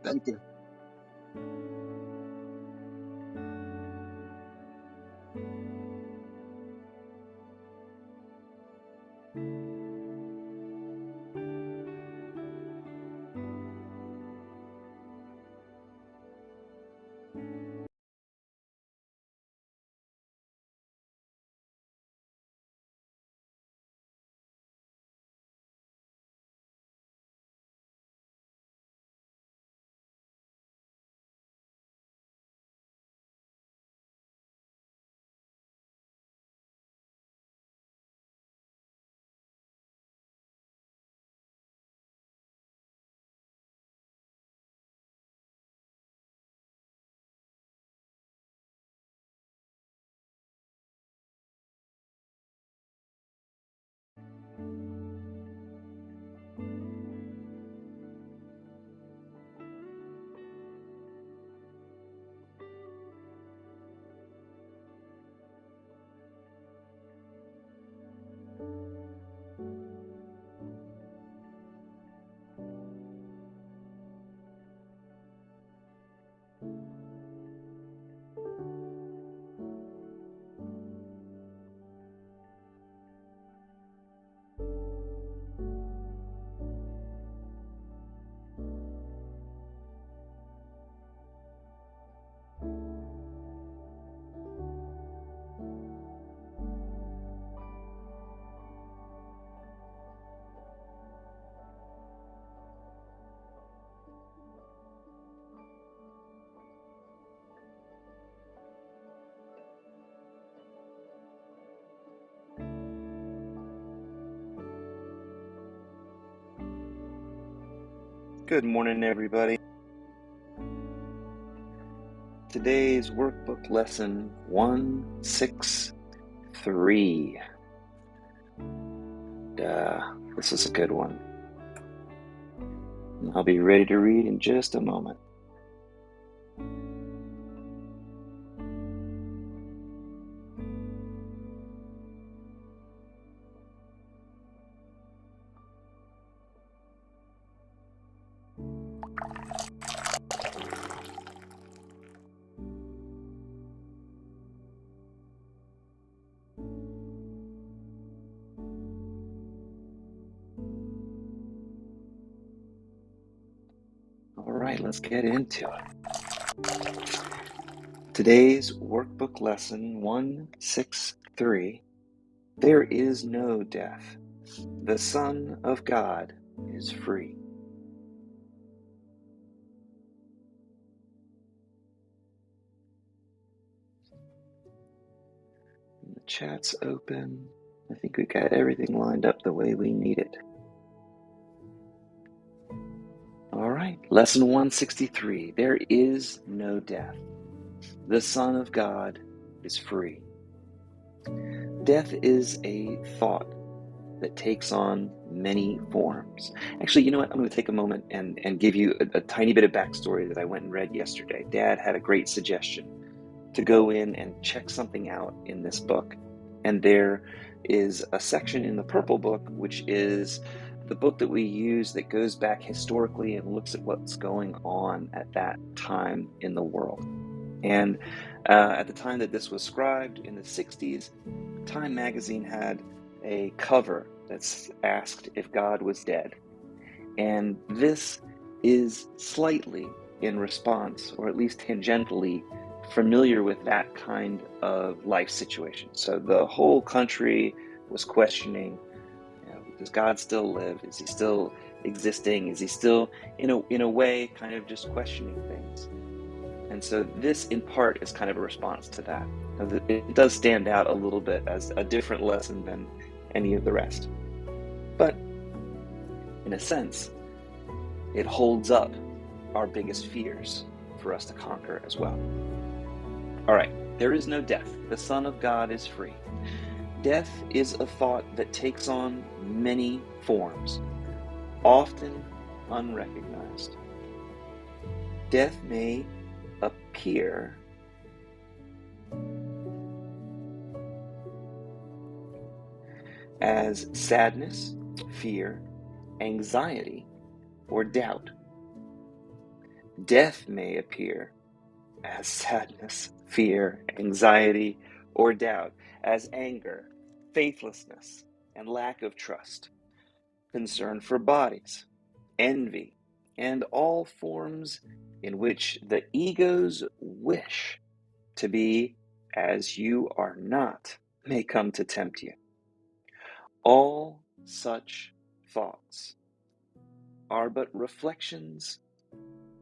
Thank you. Good morning, everybody. Today's workbook lesson 163. This is a good one. I'll be ready to read in just a moment. All right, let's get into it. Today's workbook lesson 163. There is no death. The Son of God is free. The chat's open. I think we got everything lined up the way we need it. All right, lesson 163. There is no death. The Son of God is free. Death is a thought that takes on many forms. Actually, you know what? I'm going to take a moment and give you a tiny bit of backstory that I went and read yesterday. Dad had a great suggestion to go in and check something out in this book. And there is a section in the Purple Book, which is the book that we use that goes back historically and looks at what's going on at that time in the world. And at the time that this was scribed in the 60s, Time magazine had a cover that's asked if God was dead. And this is slightly in response, or at least tangentially, familiar with that kind of life situation. So the whole country was questioning, does God still live? Is he still existing? Is he still, in a way, kind of just questioning things? And so this, in part, is kind of a response to that. It does stand out a little bit as a different lesson than any of the rest. But in a sense, it holds up our biggest fears for us to conquer as well. All right, there is no death. The Son of God is free. Death is a thought that takes on many forms, often unrecognized. Death may appear as sadness, fear, anxiety, or doubt. Death may appear as sadness, fear, anxiety, or doubt, as anger, faithlessness, and lack of trust, concern for bodies, envy, and all forms in which the ego's wish to be as you are not may come to tempt you. All such thoughts are but reflections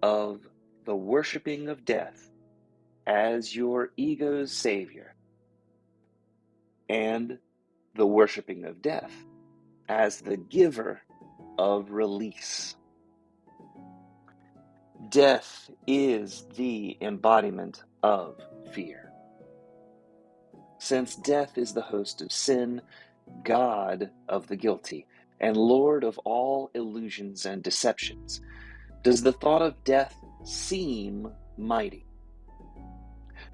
of the worshiping of death as your ego's savior, and the worshiping of death as the giver of release. Death is the embodiment of fear. Since death is the host of sin, God of the guilty, and Lord of all illusions and deceptions, does the thought of death seem mighty.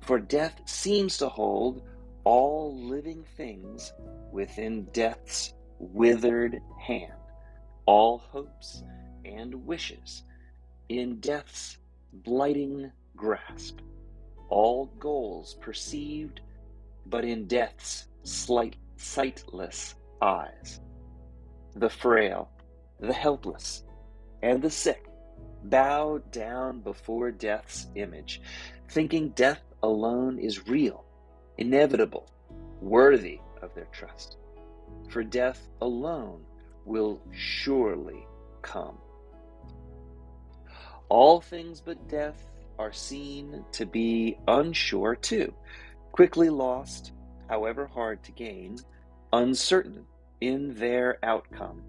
For death seems to hold all living things within death's withered hand, all hopes and wishes in death's blighting grasp, all goals perceived but in death's sightless eyes. The frail, the helpless, and the sick bow down before death's image, thinking death alone is real, inevitable, worthy of their trust. For death alone will surely come. All things but death are seen to be unsure too, quickly lost, however hard to gain, uncertain in their outcome,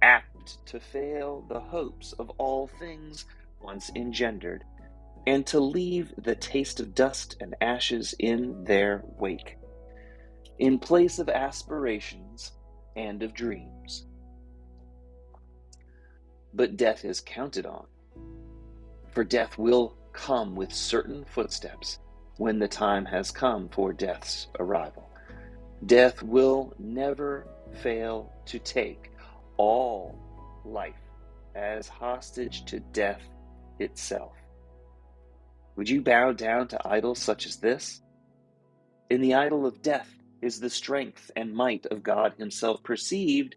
apt to fail the hopes of all things once engendered, and to leave the taste of dust and ashes in their wake, in place of aspirations and of dreams. But death is counted on, for death will come with certain footsteps when the time has come for death's arrival. Death will never fail to take all life as hostage to death itself. Would you bow down to idols such as this? In the idol of death is the strength and might of God himself perceived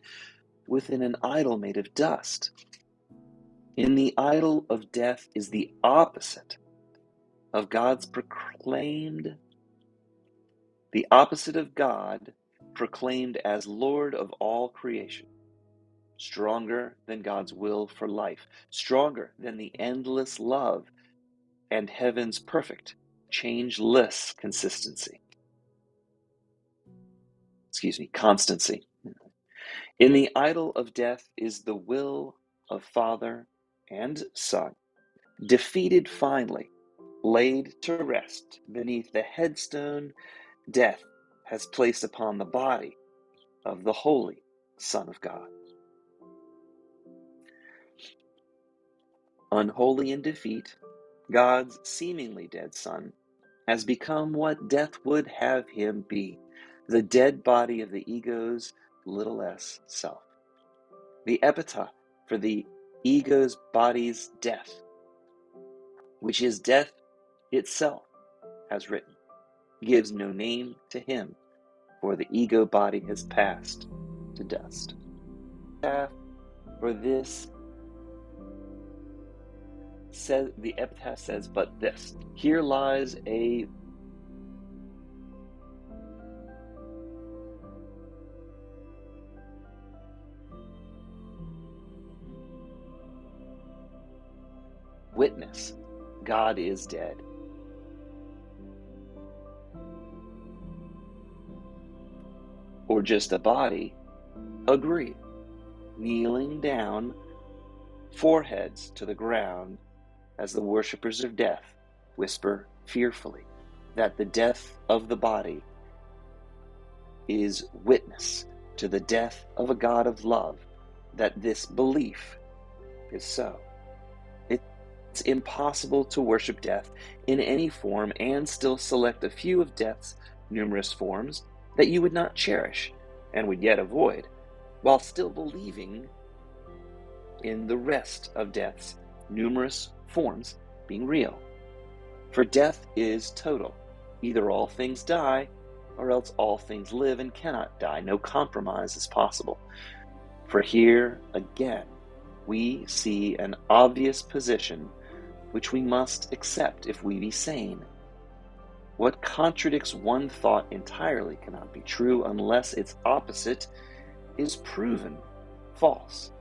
within an idol made of dust. In the idol of death is the opposite of God's proclaimed, the opposite of God proclaimed as Lord of all creation, stronger than God's will for life, stronger than the endless love and heaven's perfect, changeless constancy. In the idol of death is the will of Father and Son, defeated finally, laid to rest beneath the headstone death has placed upon the body of the Holy Son of God. Unholy in defeat, God's seemingly dead Son has become what death would have him be, the dead body of the ego's little s self. The epitaph for the ego's body's death, which is death itself, has written, gives no name to him, for the ego body has passed to dust. For this, the epitaph says but this: here lies a witness, God is dead. Or just a body, agree, kneeling down, foreheads to the ground, as the worshippers of death whisper fearfully that the death of the body is witness to the death of a God of love, that this belief is so. It's impossible to worship death in any form and still select a few of death's numerous forms that you would not cherish and would yet avoid, while still believing in the rest of death's numerous forms being real. For death is total. Either all things die, or else all things live and cannot die. No compromise is possible. For here, again, we see an obvious position which we must accept if we be sane. What contradicts one thought entirely cannot be true unless its opposite is proven false.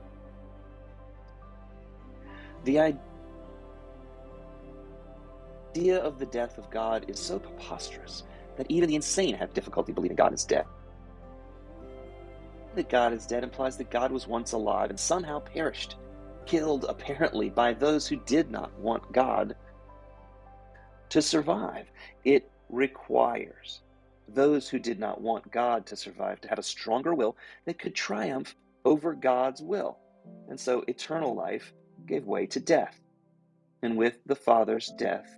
The idea of the death of God is so preposterous that even the insane have difficulty believing God is dead. That God is dead implies that God was once alive and somehow perished, killed apparently by those who did not want God to survive. It requires those who did not want God to survive to have a stronger will that could triumph over God's will. And so eternal life gave way to death. And with the Father's death,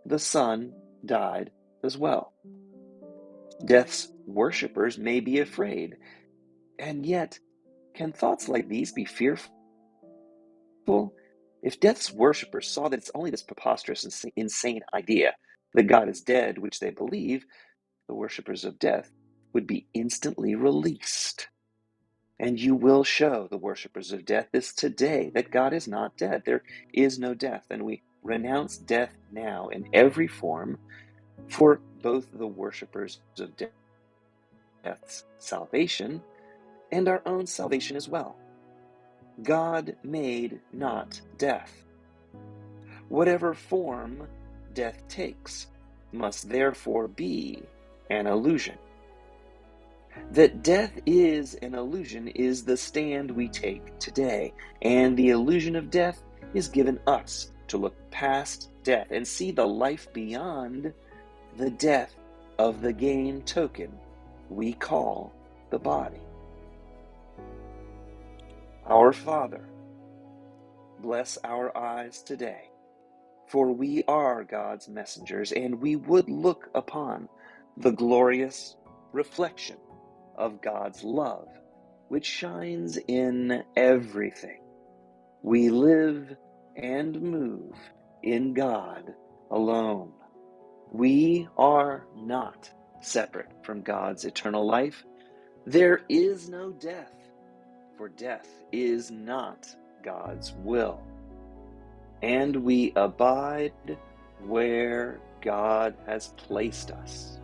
the Son died as well. Death's worshippers may be afraid, and yet, can thoughts like these be fearful? If death's worshippers saw that it's only this preposterous and insane idea that God is dead, which they believe, the worshippers of death would be instantly released. And you will show the worshippers of death this today, that God is not dead. There is no death, and we renounce death now in every form for both the worshippers of death's salvation and our own salvation as well. God made not death. Whatever form death takes must therefore be an illusion. That death is an illusion is the stand we take today, and the illusion of death is given us to look past death and see the life beyond the death of the game token we call the body. Our Father, bless our eyes today, for we are God's messengers, and we would look upon the glorious reflection of God's love, which shines in everything. We live and move in God alone. We are not separate from God's eternal life. There is no death, for death is not God's will. And we abide where God has placed us,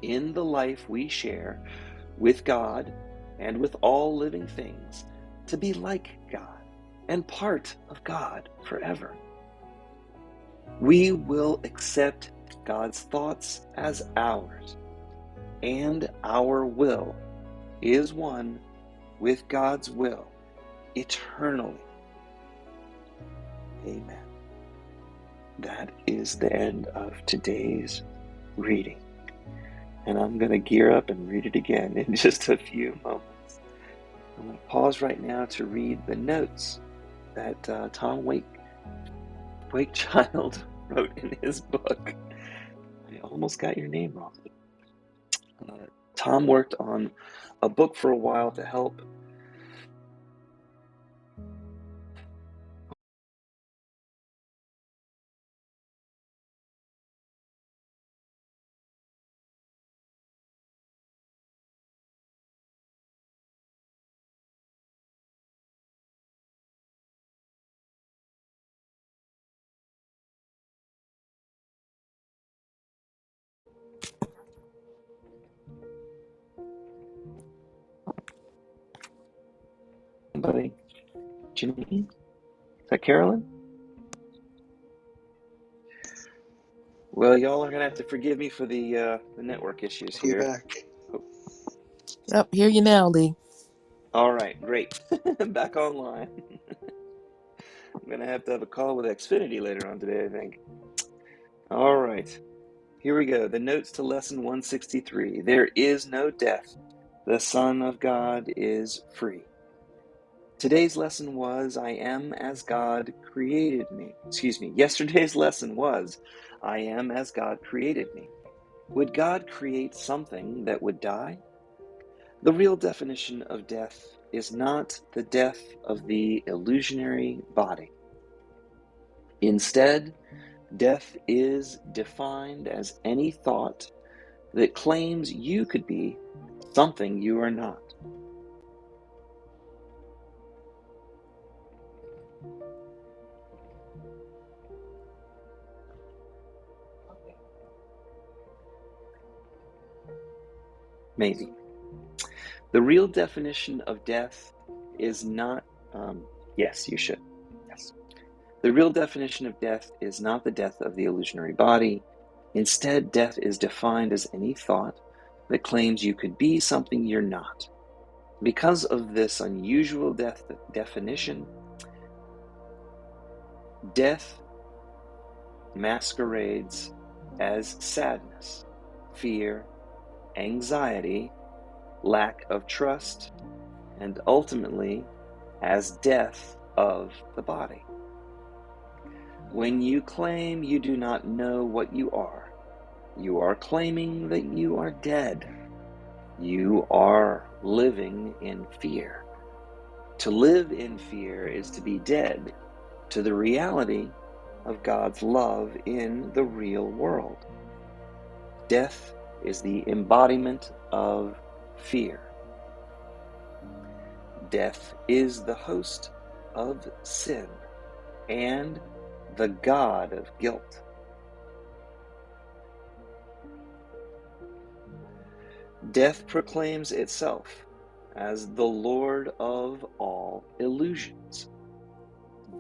in the life we share with God and with all living things, to be like God and part of God forever. We will accept God's thoughts as ours, and our will is one with God's will eternally. Amen. That is the end of today's reading. And I'm going to gear up and read it again in just a few moments. I'm going to pause right now to read the notes that Tom Wakechild wrote in his book. I almost got your name wrong. Tom worked on a book for a while to help somebody. Janine? Is that Carolyn? Well, y'all are going to have to forgive me for the network issues Welcome here. back. Oh, Yep, hear you now, Lee. all right, great. Back online. I'm going to have a call with Xfinity later on today, I think. All right, here we go. The notes to lesson 163. There is no death. The Son of God is free. Today's lesson was, I am as God created me. Yesterday's lesson was, I am as God created me. Would God create something that would die? The real definition of death is not the death of the illusionary body. Instead, death is defined as any thought that claims you could be something you are not. Maybe. The real definition of death is not, yes, you should. Yes. The real definition of death is not the death of the illusionary body. Instead, death is defined as any thought that claims you could be something you're not. Because of this unusual definition, death masquerades as sadness, fear, anxiety, lack of trust, and ultimately as death of the body. When you claim you do not know what you are claiming that you are dead. You are living in fear. To live in fear is to be dead to the reality of God's love in the real world. Death is the embodiment of fear. Death is the host of sin and the god of guilt. Death proclaims itself as the Lord of all illusions.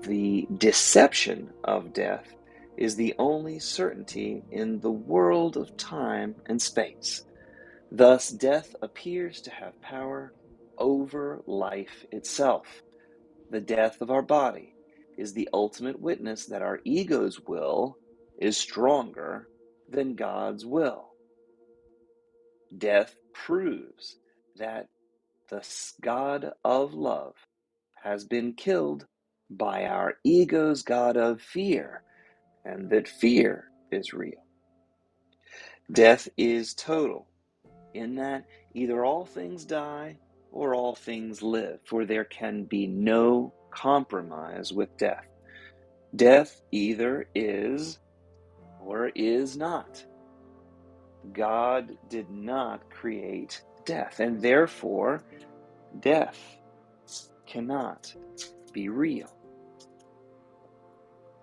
The deception of death is the only certainty in the world of time and space. Thus, death appears to have power over life itself. The death of our body is the ultimate witness that our ego's will is stronger than God's will. Death proves that the God of love has been killed by our ego's God of fear, and that fear is real. Death is total, in that either all things die or all things live, for there can be no compromise with death. Death either is or is not. God did not create death, and therefore death cannot be real.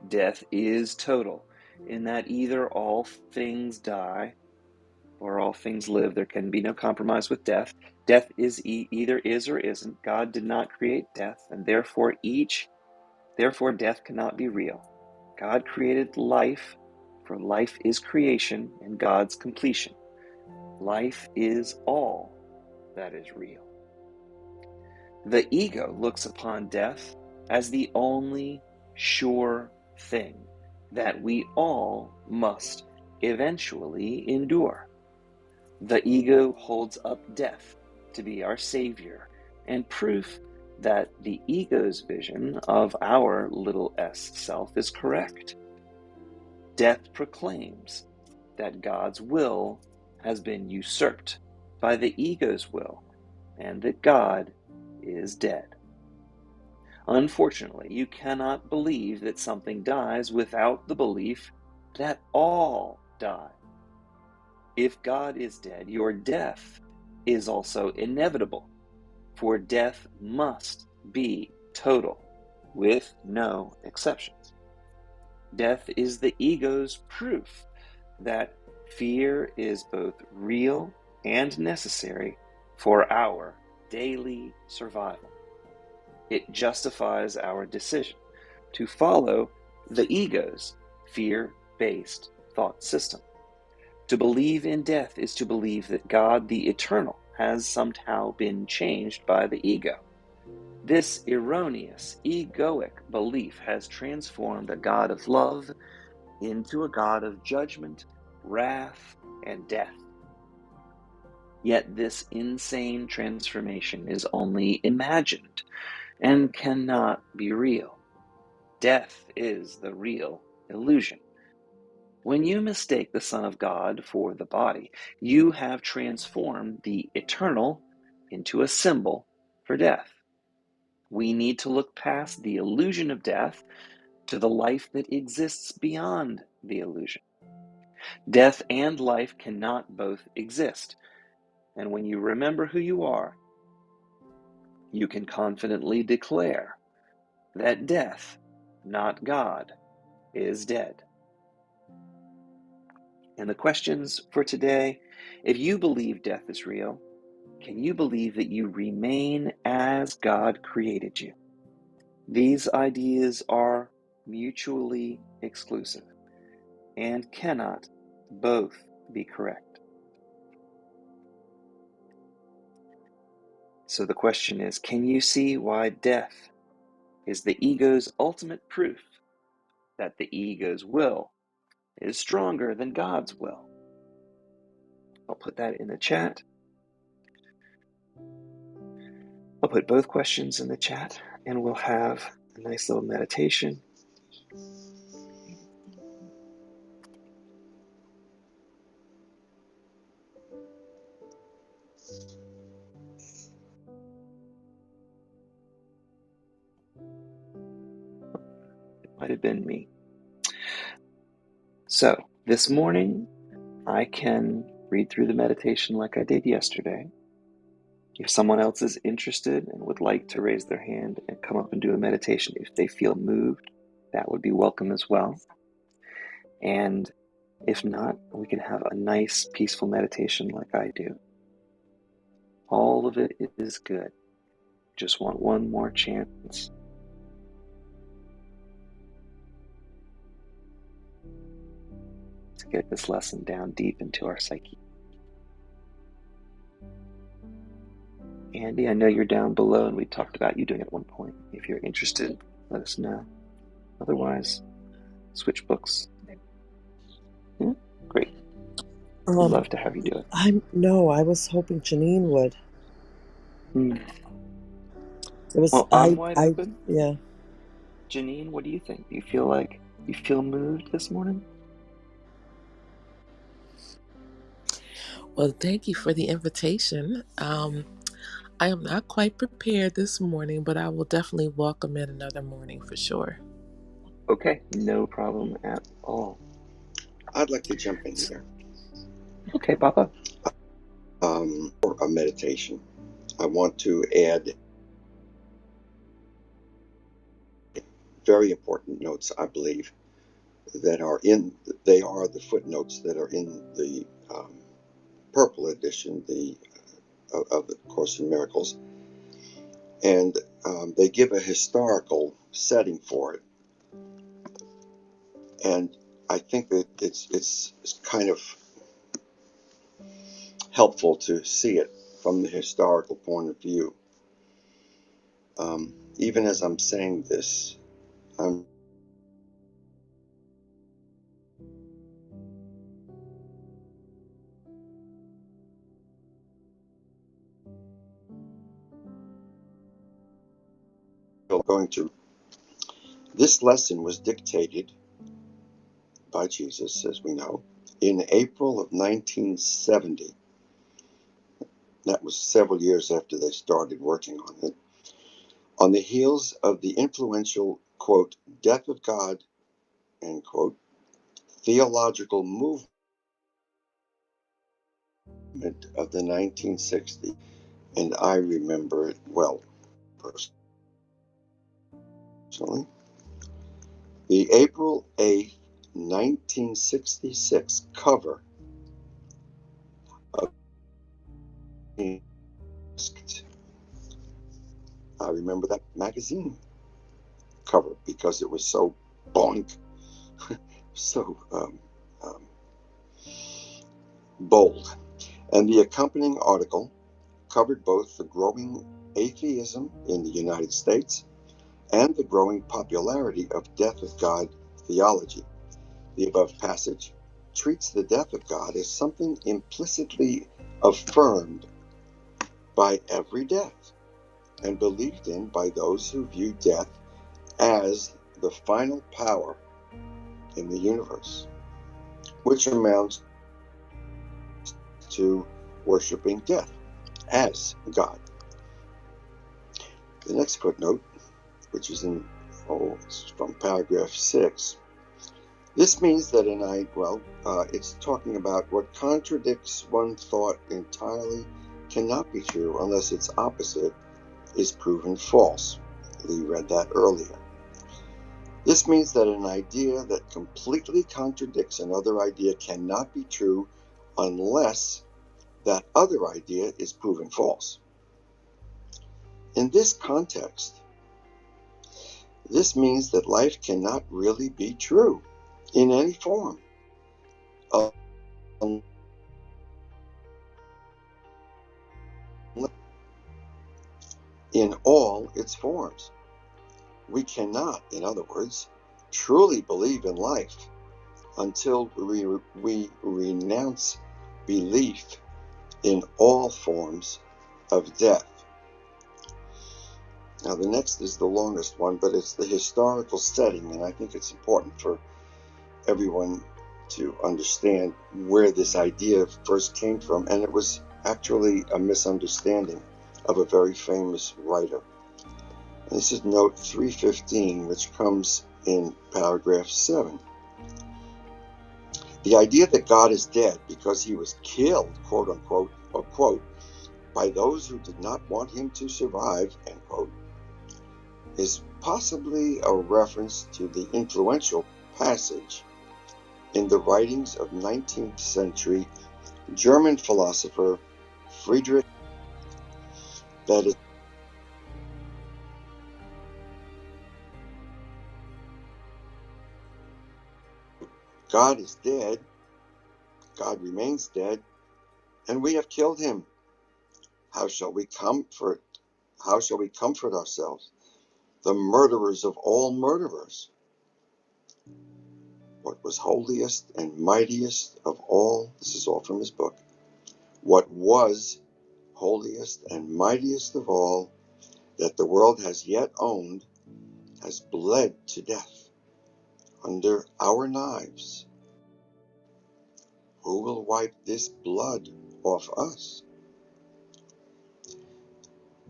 Death is total, in that either all things die or all things live. There can be no compromise with death. Death is either is or isn't. God did not create death, and therefore death cannot be real. God created life, for life is creation and God's completion. Life is all that is real. The ego looks upon death as the only sure thing that we all must eventually endure. The ego holds up death to be our savior and proof that the ego's vision of our little s self is correct. Death proclaims that God's will has been usurped by the ego's will and that God is dead. Unfortunately, you cannot believe that something dies without the belief that all die. If God is dead, your death is also inevitable, for death must be total, with no exceptions. Death is the ego's proof that fear is both real and necessary for our daily survival. It justifies our decision to follow the ego's fear-based thought system. To believe in death is to believe that God, the eternal, has somehow been changed by the ego. This erroneous, egoic belief has transformed a God of love into a God of judgment, wrath, and death. Yet this insane transformation is only imagined and cannot be real. Death is the real illusion. When you mistake the Son of God for the body, you have transformed the eternal into a symbol for death. We need to look past the illusion of death to the life that exists beyond the illusion. Death and life cannot both exist. And when you remember who you are, you can confidently declare that death, not God, is dead. And the questions for today: if you believe death is real, can you believe that you remain as God created you? These ideas are mutually exclusive and cannot both be correct. So the question is, can you see why death is the ego's ultimate proof that the ego's will is stronger than God's will? I'll put that in the chat. I'll put both questions in the chat, and we'll have a nice little meditation. It might have been me. So this morning, I can read through the meditation like I did yesterday. If someone else is interested and would like to raise their hand and come up and do a meditation, if they feel moved, that would be welcome as well. And if not, we can have a nice, peaceful meditation like I do. All of it is good. Just want one more chance to get this lesson down deep into our psyche. Andy, I know you're down below, and we talked about you doing it at one point. If you're interested, let us know. Otherwise, switch books. Yeah, great. We'd love to have you do it. I was hoping Janine would. It was Well, I'm wide open. yeah. Janine, what do you think? Do you feel like you feel moved this morning? Well, thank you for the invitation. I am not quite prepared this morning, but I will definitely welcome it another morning for sure. Okay, no problem at all. I'd like to jump in here. Okay, Papa. For a meditation, I want to add very important notes, I believe, that are they are the footnotes that are in the purple edition of the Course in Miracles. And they give a historical setting for it. And I think that it's kind of helpful to see it from the historical point of view. Even as I'm saying this, I'm going to. This lesson was dictated by Jesus, as we know, in April of 1970. That was several years after they started working on it. On the heels of the influential, quote, death of God, end quote, theological movement of the 1960s. And I remember it well, personally. The April 8th, 1966 cover of I remember that magazine cover because it was so boink, so bold. And the accompanying article covered both the growing atheism in the United States and the growing popularity of death of God theology. The above passage treats the death of God as something implicitly affirmed by every death and believed in by those who view death as the final power in the universe, which amounts to worshiping death as God. The next footnote, which is in it's from paragraph 6. This means that it's talking about what contradicts one thought entirely cannot be true unless its opposite is proven false. Lee read that earlier. This means that an idea that completely contradicts another idea cannot be true unless that other idea is proven false. In this context, this means that life cannot really be true in any form in all its forms. We cannot, in other words, truly believe in life until we renounce belief in all forms of death. Now, the next is the longest one, but it's the historical setting, and I think it's important for everyone to understand where this idea first came from, and it was actually a misunderstanding of a very famous writer. And this is note 315, which comes in paragraph 7. The idea that God is dead because he was killed, quote unquote, or quote, by those who did not want him to survive, end quote, is possibly a reference to the influential passage in the writings of 19th century German philosopher Friedrich, that is, God is dead, God remains dead, and we have killed him. How shall we comfort ourselves, the murderers of all murderers? What was holiest and mightiest of all, this is all from his book, what was holiest and mightiest of all that the world has yet owned has bled to death under our knives. Who will wipe this blood off us?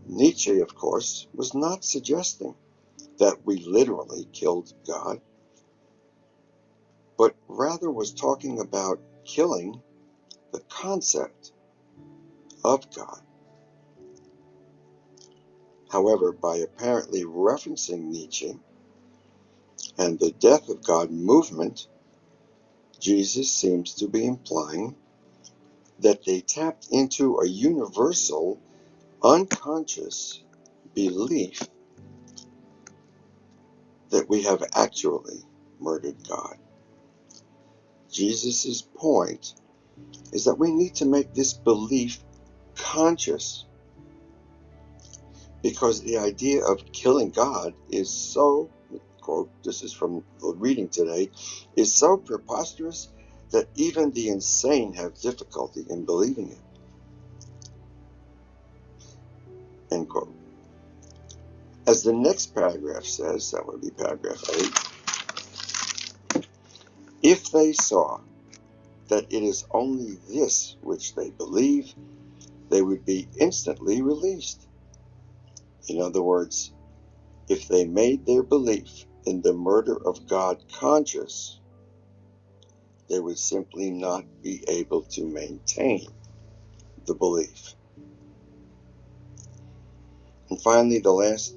Nietzsche, of course, was not suggesting that we literally killed God, but rather was talking about killing the concept of God. However, by apparently referencing Nietzsche and the death of God movement, Jesus seems to be implying that they tapped into a universal, unconscious belief that we have actually murdered God. Jesus' point is that we need to make this belief conscious, because the idea of killing God is so, quote, this is from the reading today, is so preposterous that even the insane have difficulty in believing it, end quote. As the next paragraph says, that would be paragraph 8, if they saw that it is only this which they believe, they would be instantly released. In other words, if they made their belief in the murder of God conscious, they would simply not be able to maintain the belief. And finally, the last,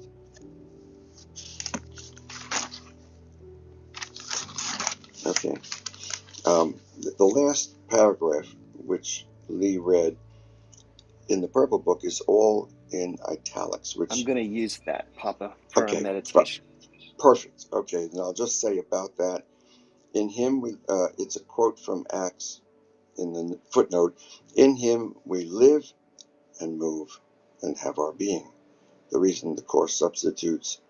the last paragraph, which Lee read in the Purple Book, is all in italics. Which I'm going to use that, Papa, for a okay, meditation. perfect. Okay, and I'll just say about that. In him, it's a quote from Acts in the footnote. In him we live and move and have our being. The reason the course substitutes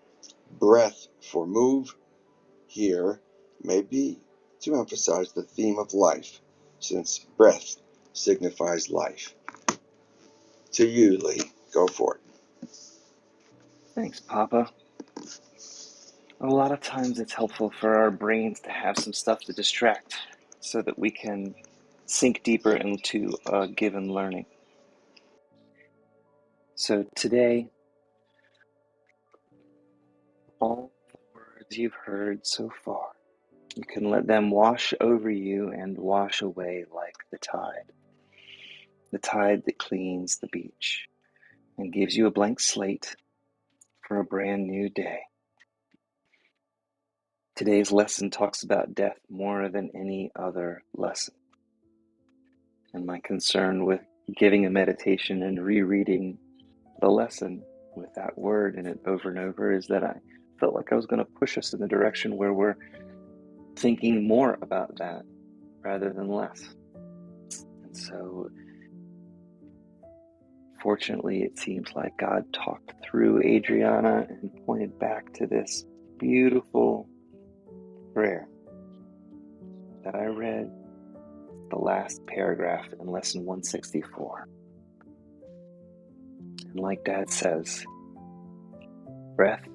breath for move here may be to emphasize the theme of life, since breath signifies life. To you, Lee. Go for it. Thanks, Papa. A lot of times it's helpful for our brains to have some stuff to distract so that we can sink deeper into a given learning. So today, all the words you've heard so far. You can let them wash over you and wash away like the tide that cleans the beach and gives you a blank slate for a brand new day. Today's lesson talks about death more than any other lesson. And my concern with giving a meditation and rereading the lesson with that word in it over and over is that I felt like I was going to push us in the direction where we're thinking more about that rather than less. And so, fortunately, it seems like God talked through Adriana and pointed back to this beautiful prayer that I read, the last paragraph in lesson 164. And like Dad says, breath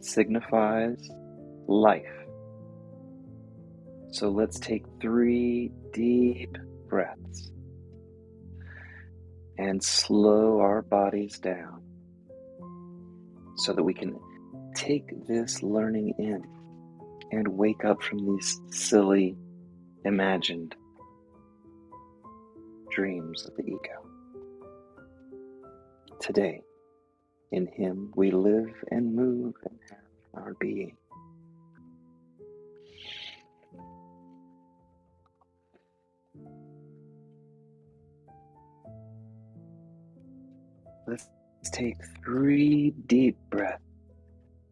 signifies life. So let's take 3 deep breaths and slow our bodies down so that we can take this learning in and wake up from these silly, imagined dreams of the ego. Today, in Him, we live and move and have our being. Let's take 3 deep breaths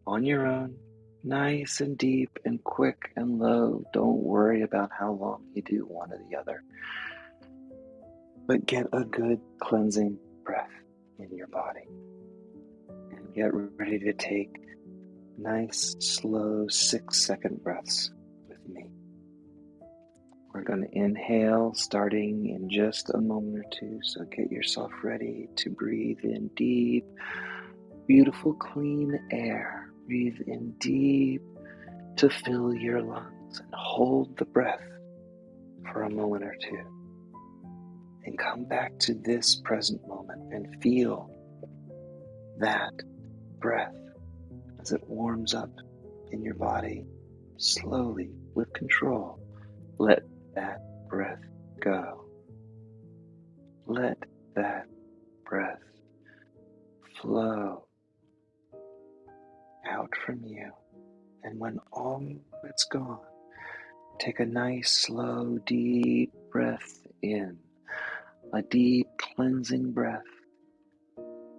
on your own, nice and deep and quick and low. Don't worry about how long you do one or the other, but get a good cleansing breath in your body and get ready to take nice, slow 6-second breaths with me. We're going to inhale starting in just a moment or two, so get yourself ready to breathe in deep, beautiful, clean air. Breathe in deep to fill your lungs and hold the breath for a moment or two. And come back to this present moment and feel that breath as it warms up in your body slowly with control. Let that breath go. Let that breath flow out from you. And when all it's gone, take a nice, slow, deep breath in. A deep, cleansing breath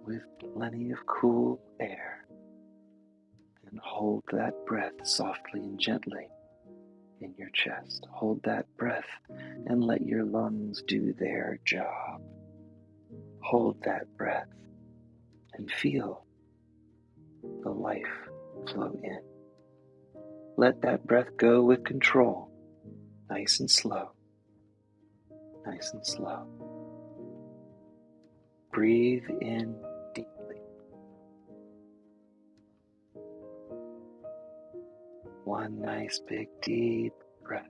with plenty of cool air. And hold that breath softly and gently in your chest. Hold that breath and let your lungs do their job. Hold that breath and feel the life flow in. Let that breath go with control, nice and slow, nice and slow. Breathe in deeply. One nice big deep breath.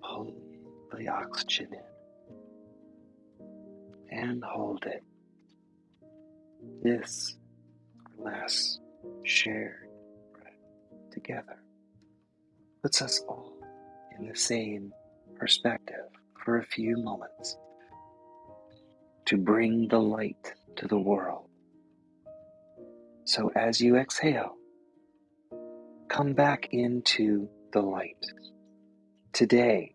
Pull the oxygen in and hold it. This last shared breath together puts us all in the same perspective for a few moments to bring the light to the world. So as you exhale, come back into the light. Today,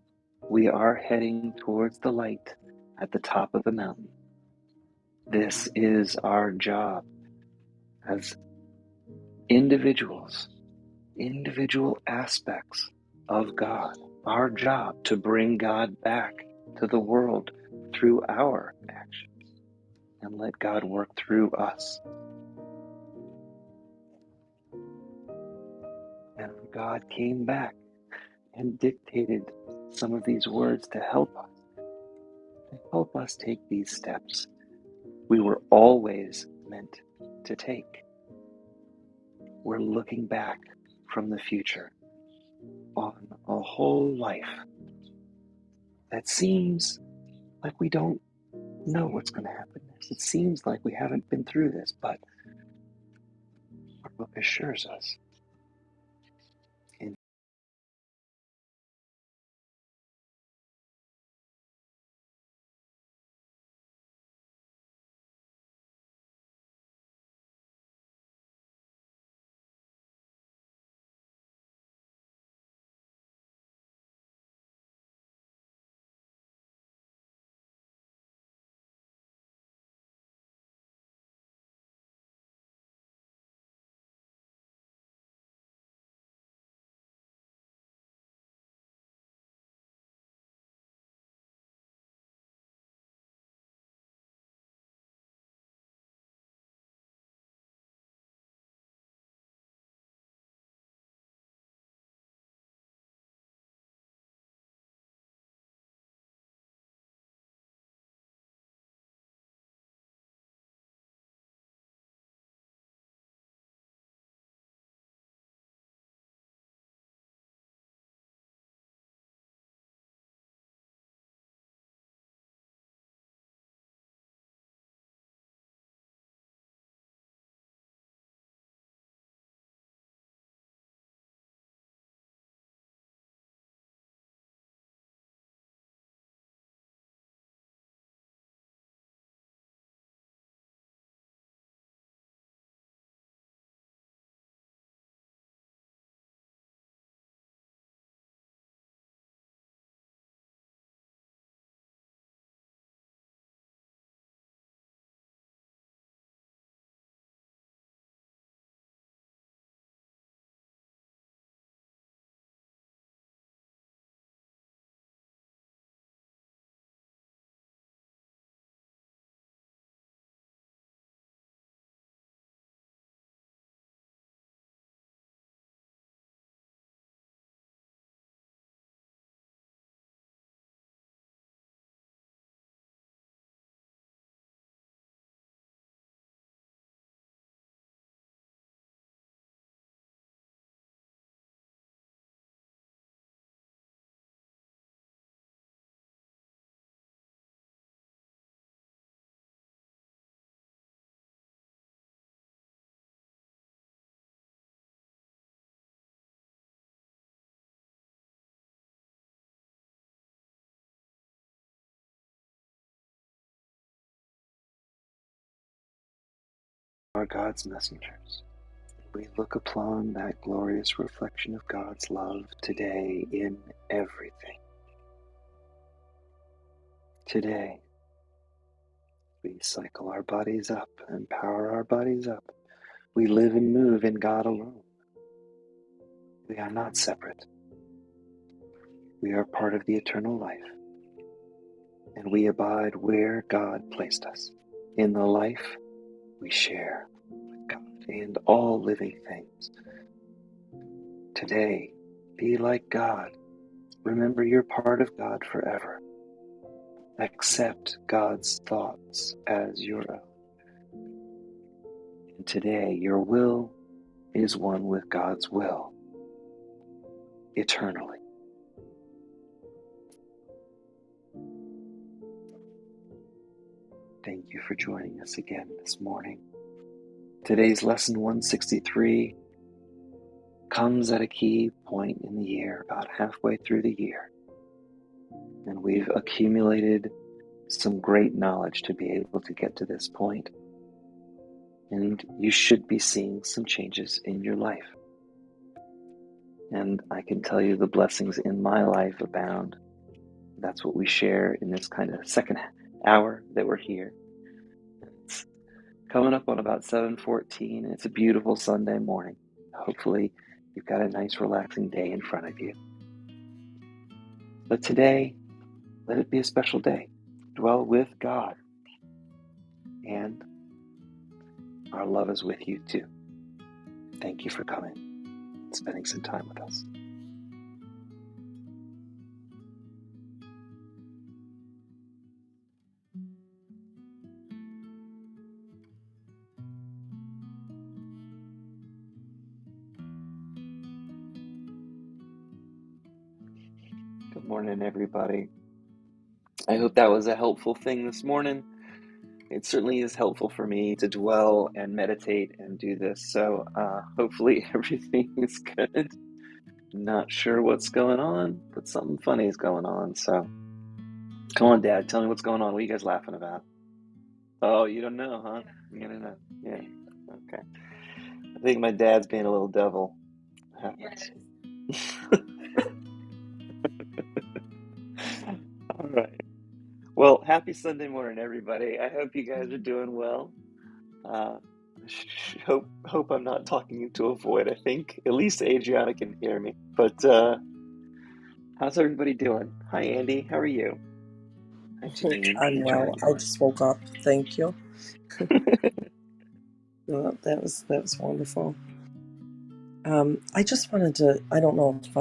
we are heading towards the light at the top of the mountain. This is our job as individuals, individual aspects of God. Our job to bring God back to the world through our actions and let God work through us. And God came back and dictated some of these words to help us take these steps we were always meant to take. We're looking back from the future on a whole life that seems like we don't know what's going to happen next. It seems like we haven't been through this, but we're book assures us in are God's messengers. We look upon that glorious reflection of God's love today in everything. Today, we cycle our bodies up and power our bodies up. We live and move in God alone. We are not separate. We are part of the eternal life, and we abide where God placed us. In the life we share with God and all living things. Today, be like God. Remember you're part of God forever. Accept God's thoughts as your own. And today, your will is one with God's will, eternally. Thank you for joining us again this morning. Today's lesson 163 comes at a key point in the year, about halfway through the year. And we've accumulated some great knowledge to be able to get to this point. And you should be seeing some changes in your life. And I can tell you the blessings in my life abound. That's what we share in this kind of second hour that we're here. It's coming up on about 7:14. It's a beautiful Sunday morning. Hopefully you've got a nice relaxing day in front of you. But today, let it be a special day. Dwell with God. And our love is with you too. Thank you for coming and spending some time with us. Good morning, everybody. I hope that was a helpful thing this morning. it certainly is helpful for me to dwell and meditate and do this. So hopefully everything is good. Not sure what's going on, but something funny is going on. So come on, Dad, tell me what's going on. What are you guys laughing about? Oh, you don't know, huh? You don't know. Yeah. Okay. I think my dad's being a little devil. Happens. All right. Well, happy Sunday morning, everybody. I hope you guys are doing well. Uh, hope I'm not talking into a void. I think at least Adriana can hear me. But how's everybody doing? Hi, Andy. How are you? Hi, Janine. I'm Hi, well. George. I just woke up. Thank you. That was wonderful. I just wanted to. I don't know if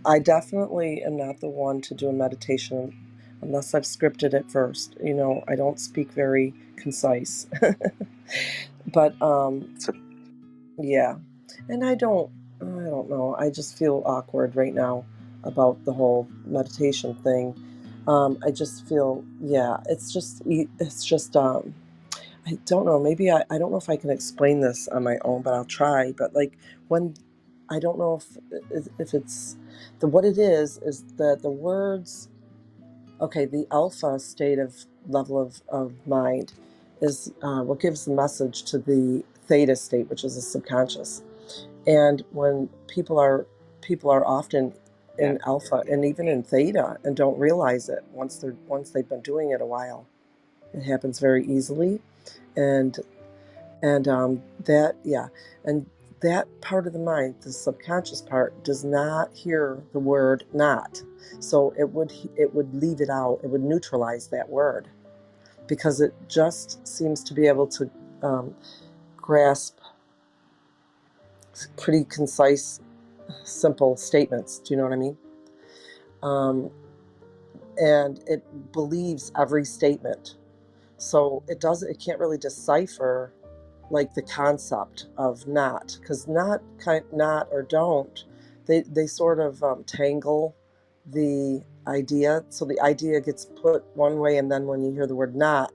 I definitely am not the one to do a meditation unless I've scripted it first. I don't speak very concise, but So, yeah, and I don't. I don't know. I just feel awkward right now about the whole meditation thing. I just feel, yeah, it's just. I don't know. Maybe I don't know if I can explain this on my own, but I'll try. But like when I don't know if it's what it is that the words. Okay, the alpha state of level of mind is what gives the message to the theta state, which is the subconscious. And when people are often yeah. in alpha and even in theta and don't realize it once they've been doing it a while. It happens very easily, and that, yeah, and that part of the mind, the subconscious part, does not hear the word not. So it would leave it out. It would neutralize that word because it just seems to be able to grasp pretty concise, simple statements. Do you know what I mean? Um, and it believes every statement. So it can't really decipher like the concept of not, because not or don't, they sort of tangle the idea. So the idea gets put one way, and then when you hear the word not,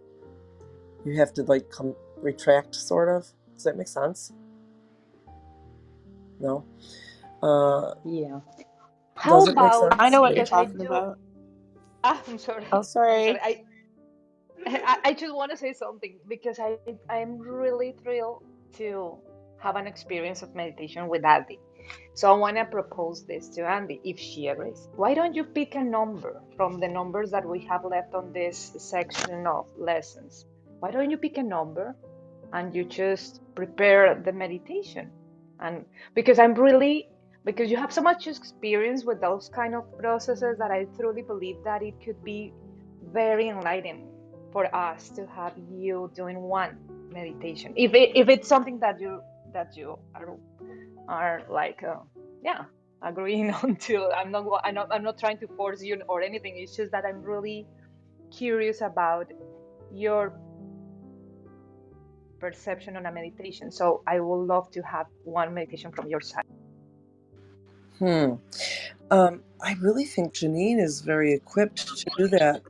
you have to like retract, sort of. Does that make sense? No? Yeah. How Does it make about, I sense? know what you're because I talking do, about. I'm Oh, sorry. I'm sorry. sorry. I just want to say something because I'm really thrilled to have an experience of meditation with Andy. So I want to propose this to Andy if she agrees. Why don't you pick a number from the numbers that we have left on this section of lessons? Why don't you pick a number and you just prepare the meditation? And because because you have so much experience with those kind of processes that I truly believe that it could be very enlightening for us to have you doing one meditation. If it's something that you are like yeah, agreeing on to. I'm not trying to force you or anything. It's just that I'm really curious about your perception on a meditation. So I would love to have one meditation from your side. Hmm. I really think Janine is very equipped to do that.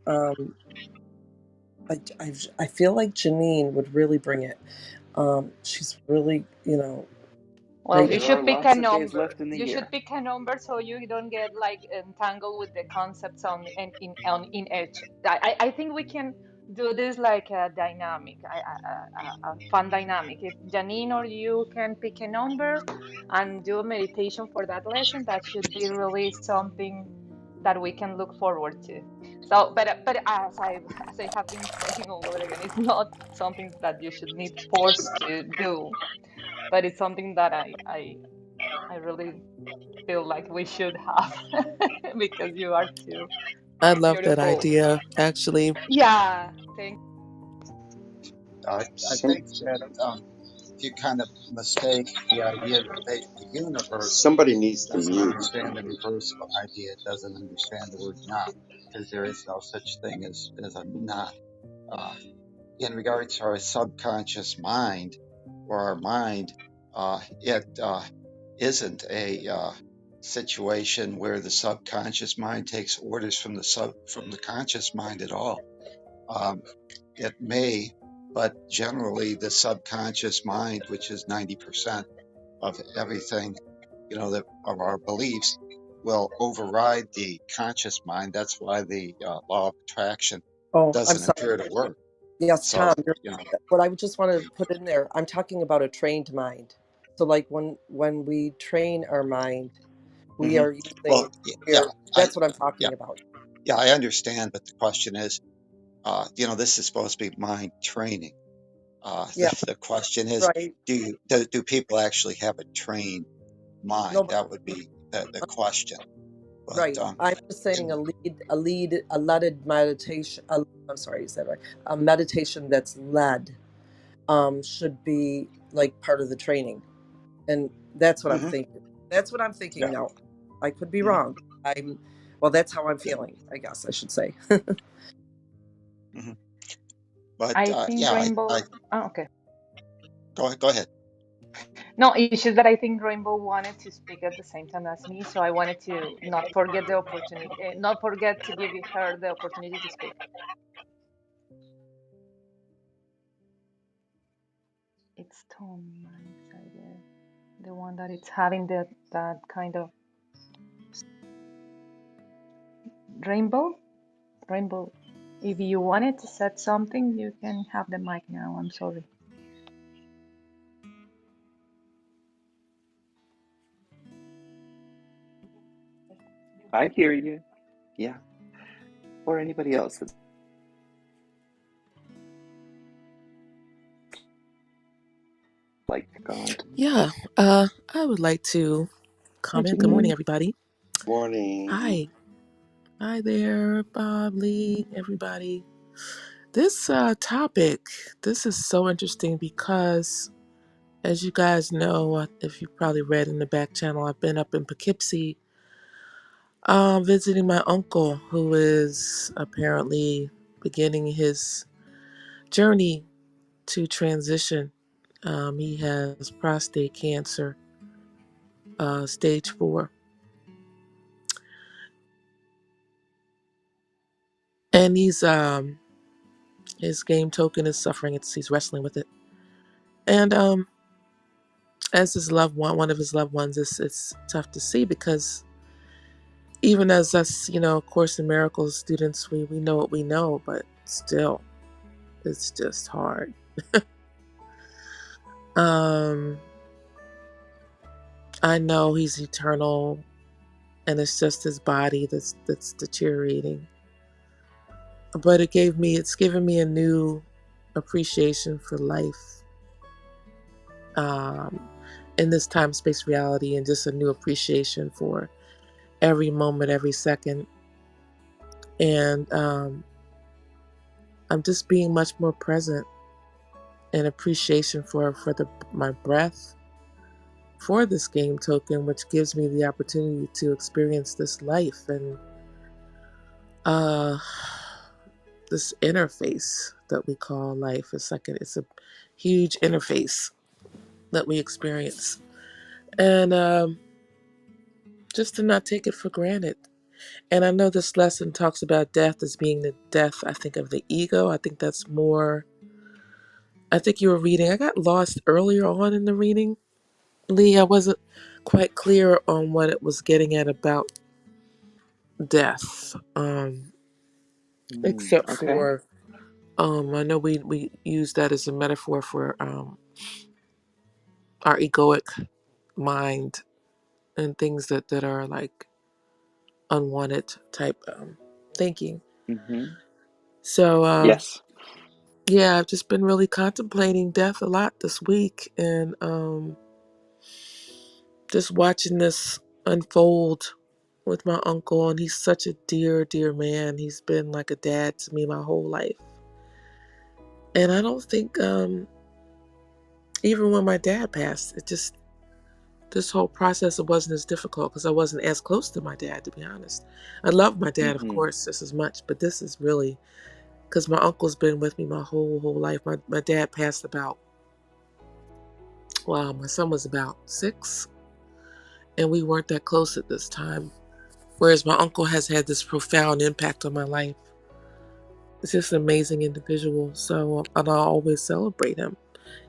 I feel like Janine would really bring it. She's really, Well, right. you There are should pick a lots of days number. left in the You should year. pick a number so you don't get like entangled with the concepts in each. I think we can do this like a dynamic, a fun dynamic. If Janine or you can pick a number and do a meditation for that lesson, that should be really something that we can look forward to. So, but as I have been saying all over again, it's not something that you should need force to do, but it's something that I really feel like we should have because you are too I love that beautiful. idea, actually. Yeah, thank I Some, think that if you kind of mistake the idea that the universe somebody needs to doesn't mute. understand the reverse of an idea, it doesn't understand the word not, because there is no such thing as a not. Uh, in regards to our subconscious mind or our mind, it isn't a situation where the subconscious mind takes orders from the conscious mind at all. Um, it may, but generally the subconscious mind, which is 90% of everything, that of our beliefs, will override the conscious mind. That's why the law of attraction Oh, I'm doesn't sorry. appear to work. Yes, So, Tom, what I would just want to put in there, I'm talking about a trained mind. So like when we train our mind, we mhm. are Well, using yeah, fear. I That's what I'm yeah, talking about. yeah, I understand, but the question is, this is supposed to be mind training. Yeah, The question is, right. do people actually have a trained mind? No, but That would be the question. But right. I'm just saying a leaded meditation. I'm sorry, you said right. A meditation that's led should be like part of the training. And that's what I'm mhm, thinking. That's what I'm yeah, thinking now. I could be mhm, wrong. Well, that's how I'm yeah, feeling, I guess I should say. mhm. But I think yeah, I Rainbow. Oh, okay. go ahead. No, it's just that I think Rainbow wanted to speak at the same time as me, so I wanted to not forget the opportunity, not forget to give her the opportunity to speak. It's Tom, I guess, the one that it's having that kind of rainbow. Rainbow. If you wanted to set something, you can have the mic now. I'm sorry. I hear you. Yeah. Or anybody else that's like to comment. Yeah, I would like to Hi, comment. Good morning, Janine. everybody. Morning. Hi. Hi there, Bob, Lee, everybody. This topic, this is so interesting because, as you guys know, if you probably read in the back channel, I've been up in Poughkeepsie visiting my uncle who is apparently beginning his journey to transition. He has prostate cancer, stage 4. And his game token is suffering. He's wrestling with it. And as his loved one of his loved ones, it's tough to see because even as us, Course in Miracles students, we know what we know, but still, it's just hard. um, I know he's eternal, and it's just his body that's deteriorating. But it's given me a new appreciation for life, um, in this time space reality, and just a new appreciation for every moment, every second. And I'm just being much more present and appreciation for my breath, for this game token, which gives me the opportunity to experience this life and uh, this interface that we call life. It's a huge interface that we experience, and just to not take it for granted. And I know this lesson talks about death as being the death, I think, of the ego. I think that's more. I think you were reading. I got lost earlier on in the reading, Lee. I wasn't quite clear on what it was getting at about death. Except Okay. for I know we use that as a metaphor for our egoic mind and things that are like unwanted type thinking. Mm-hmm. So Yes. yeah, I've just been really contemplating death a lot this week, and just watching this unfold with my uncle. And he's such a dear, dear man. He's been like a dad to me my whole life. And I don't think even when my dad passed, this whole process, it wasn't as difficult because I wasn't as close to my dad, to be honest. I love my dad, of Mm-hmm. course, just as much, but this is really because my uncle's been with me my whole life. My dad passed about, wow, my son was about 6, and we weren't that close at this time. Whereas my uncle has had this profound impact on my life. It's just an amazing individual. So, and I'll always celebrate him,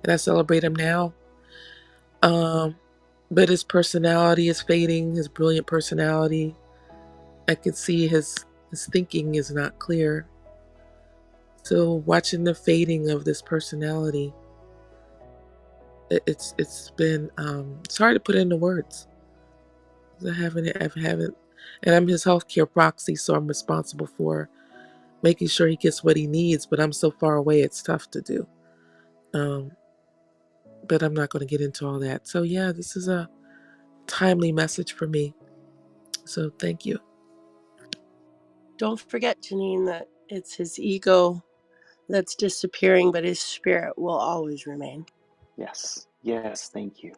and I celebrate him now. But his personality is fading. His brilliant personality. I can see his thinking is not clear. So watching the fading of this personality, it's been it's hard to put into words. I haven't, and I'm his healthcare proxy, so I'm responsible for making sure he gets what he needs. But I'm so far away, it's tough to do. Um, but I'm not going to get into all that. So yeah, this is a timely message for me. So thank you. Don't forget, Janine, that it's his ego that's disappearing, but his spirit will always remain. Yes. Yes. Thank you.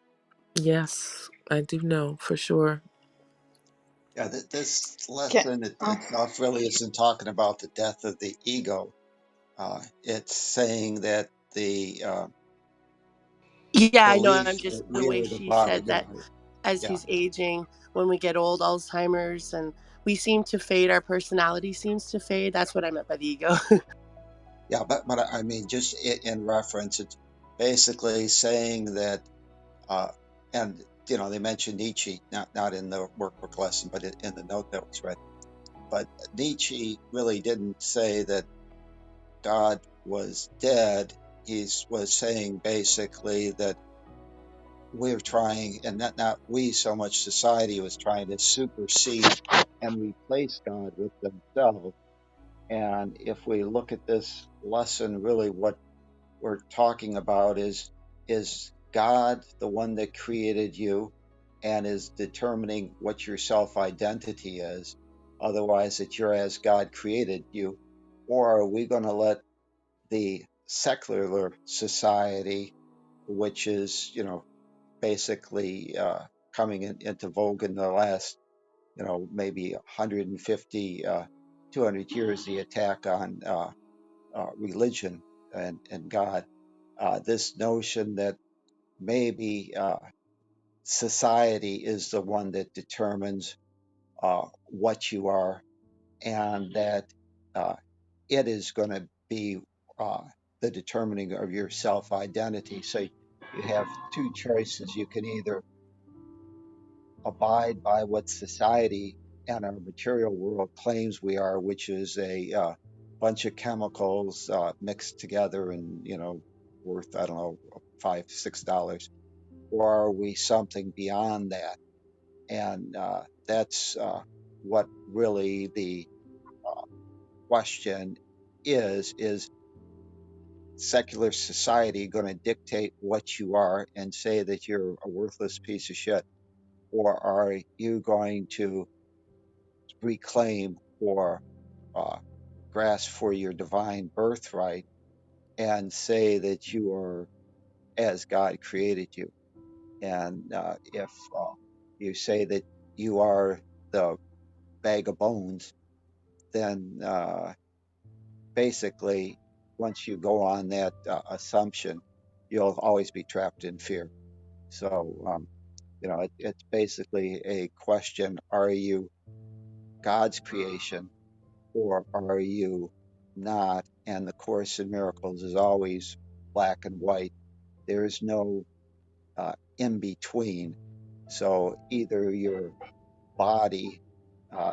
Yes, I do know for sure. Yeah, this Can, lesson oh, itself really isn't talking about the death of the ego. It's saying that the Yeah, I know. belief I'm just that the we way are the she body said that guard. as Yeah, he's aging, when we get old, Alzheimer's, and we seem to fade, our personality seems to fade. That's what I meant by the ego. yeah, but I mean, just in reference, it's basically saying that, uh, and they mentioned Nietzsche, not in the workbook lesson, but in the note that was read. But Nietzsche really didn't say that God was dead. He was saying basically that we're trying, and not we so much, society was trying to supersede and replace God with themselves. And if we look at this lesson, really what we're talking about is God the one that created you and is determining what your self identity is, otherwise that you're as God created you, or are we going to let the secular society, which is basically coming into vogue in the last maybe 150 200 years, the attack on religion and God, this notion that maybe society is the one that determines what you are, and that uh, it is going to be uh, the determining of your self identity. So you have two choices. You can either abide by what society and our material world claims we are, which is a bunch of chemicals mixed together and worth, I don't know, $5 6, or are we something beyond that? And that's what really the question is secular society going to dictate what you are and say that you're a worthless piece of shit, or are you going to reclaim or uh, grasp for your divine birthright and say that you are as God created you? And if you say that you are the bag of bones, then basically, once you go on that assumption, you'll always be trapped in fear. So, it's basically a question: are you God's creation, or are you not? And the Course in Miracles is always black and white. There is no in between. So either your body,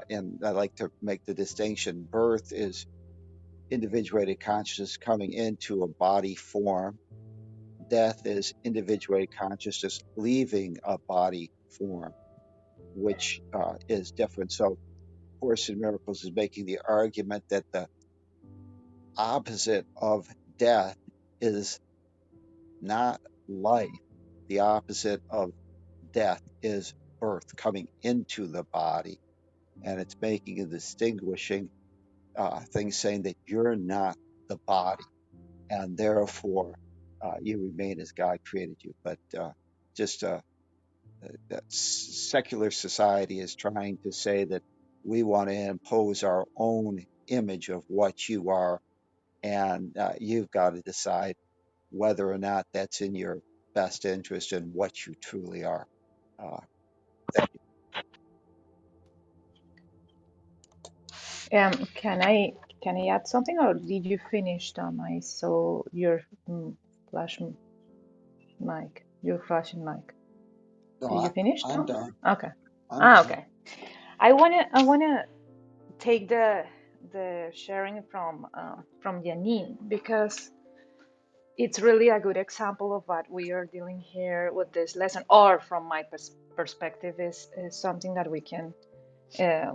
and I like to make the distinction: birth is individuated consciousness coming into a body form. Death is individuated consciousness leaving a body form, which is different. So, Course in Miracles is making the argument that the opposite of death is not life. The opposite of death is birth, coming into the body. And it's making a distinguishing thing, saying that you're not the body, and therefore you remain as God created you. But just that secular society is trying to say that we want to impose our own image of what you are, and you've got to decide whether or not that's in your best interest and what you truly are. Uh, thank can I? Can I add something, or did you finish, Tom? I saw your flash mic, your flashing mic. No, Did you finish, I'm Tom? done. Okay. I'm done. Okay. I wanna take the sharing from Janine, because it's really a good example of what we are dealing here with this lesson, or from my perspective, is something that we can uh,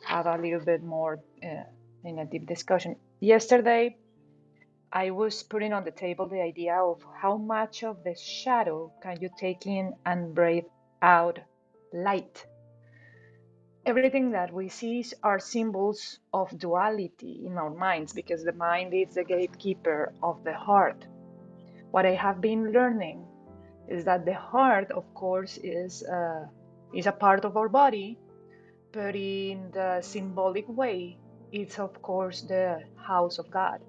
have a little bit more in a deep discussion. Yesterday, I was putting on the table the idea of how much of the shadow can you take in and breathe out light. Everything that we see are symbols of duality in our minds, because the mind is the gatekeeper of the heart. What I have been learning is that the heart, of course, is a part of our body, but in the symbolic way, it's of course the house of God,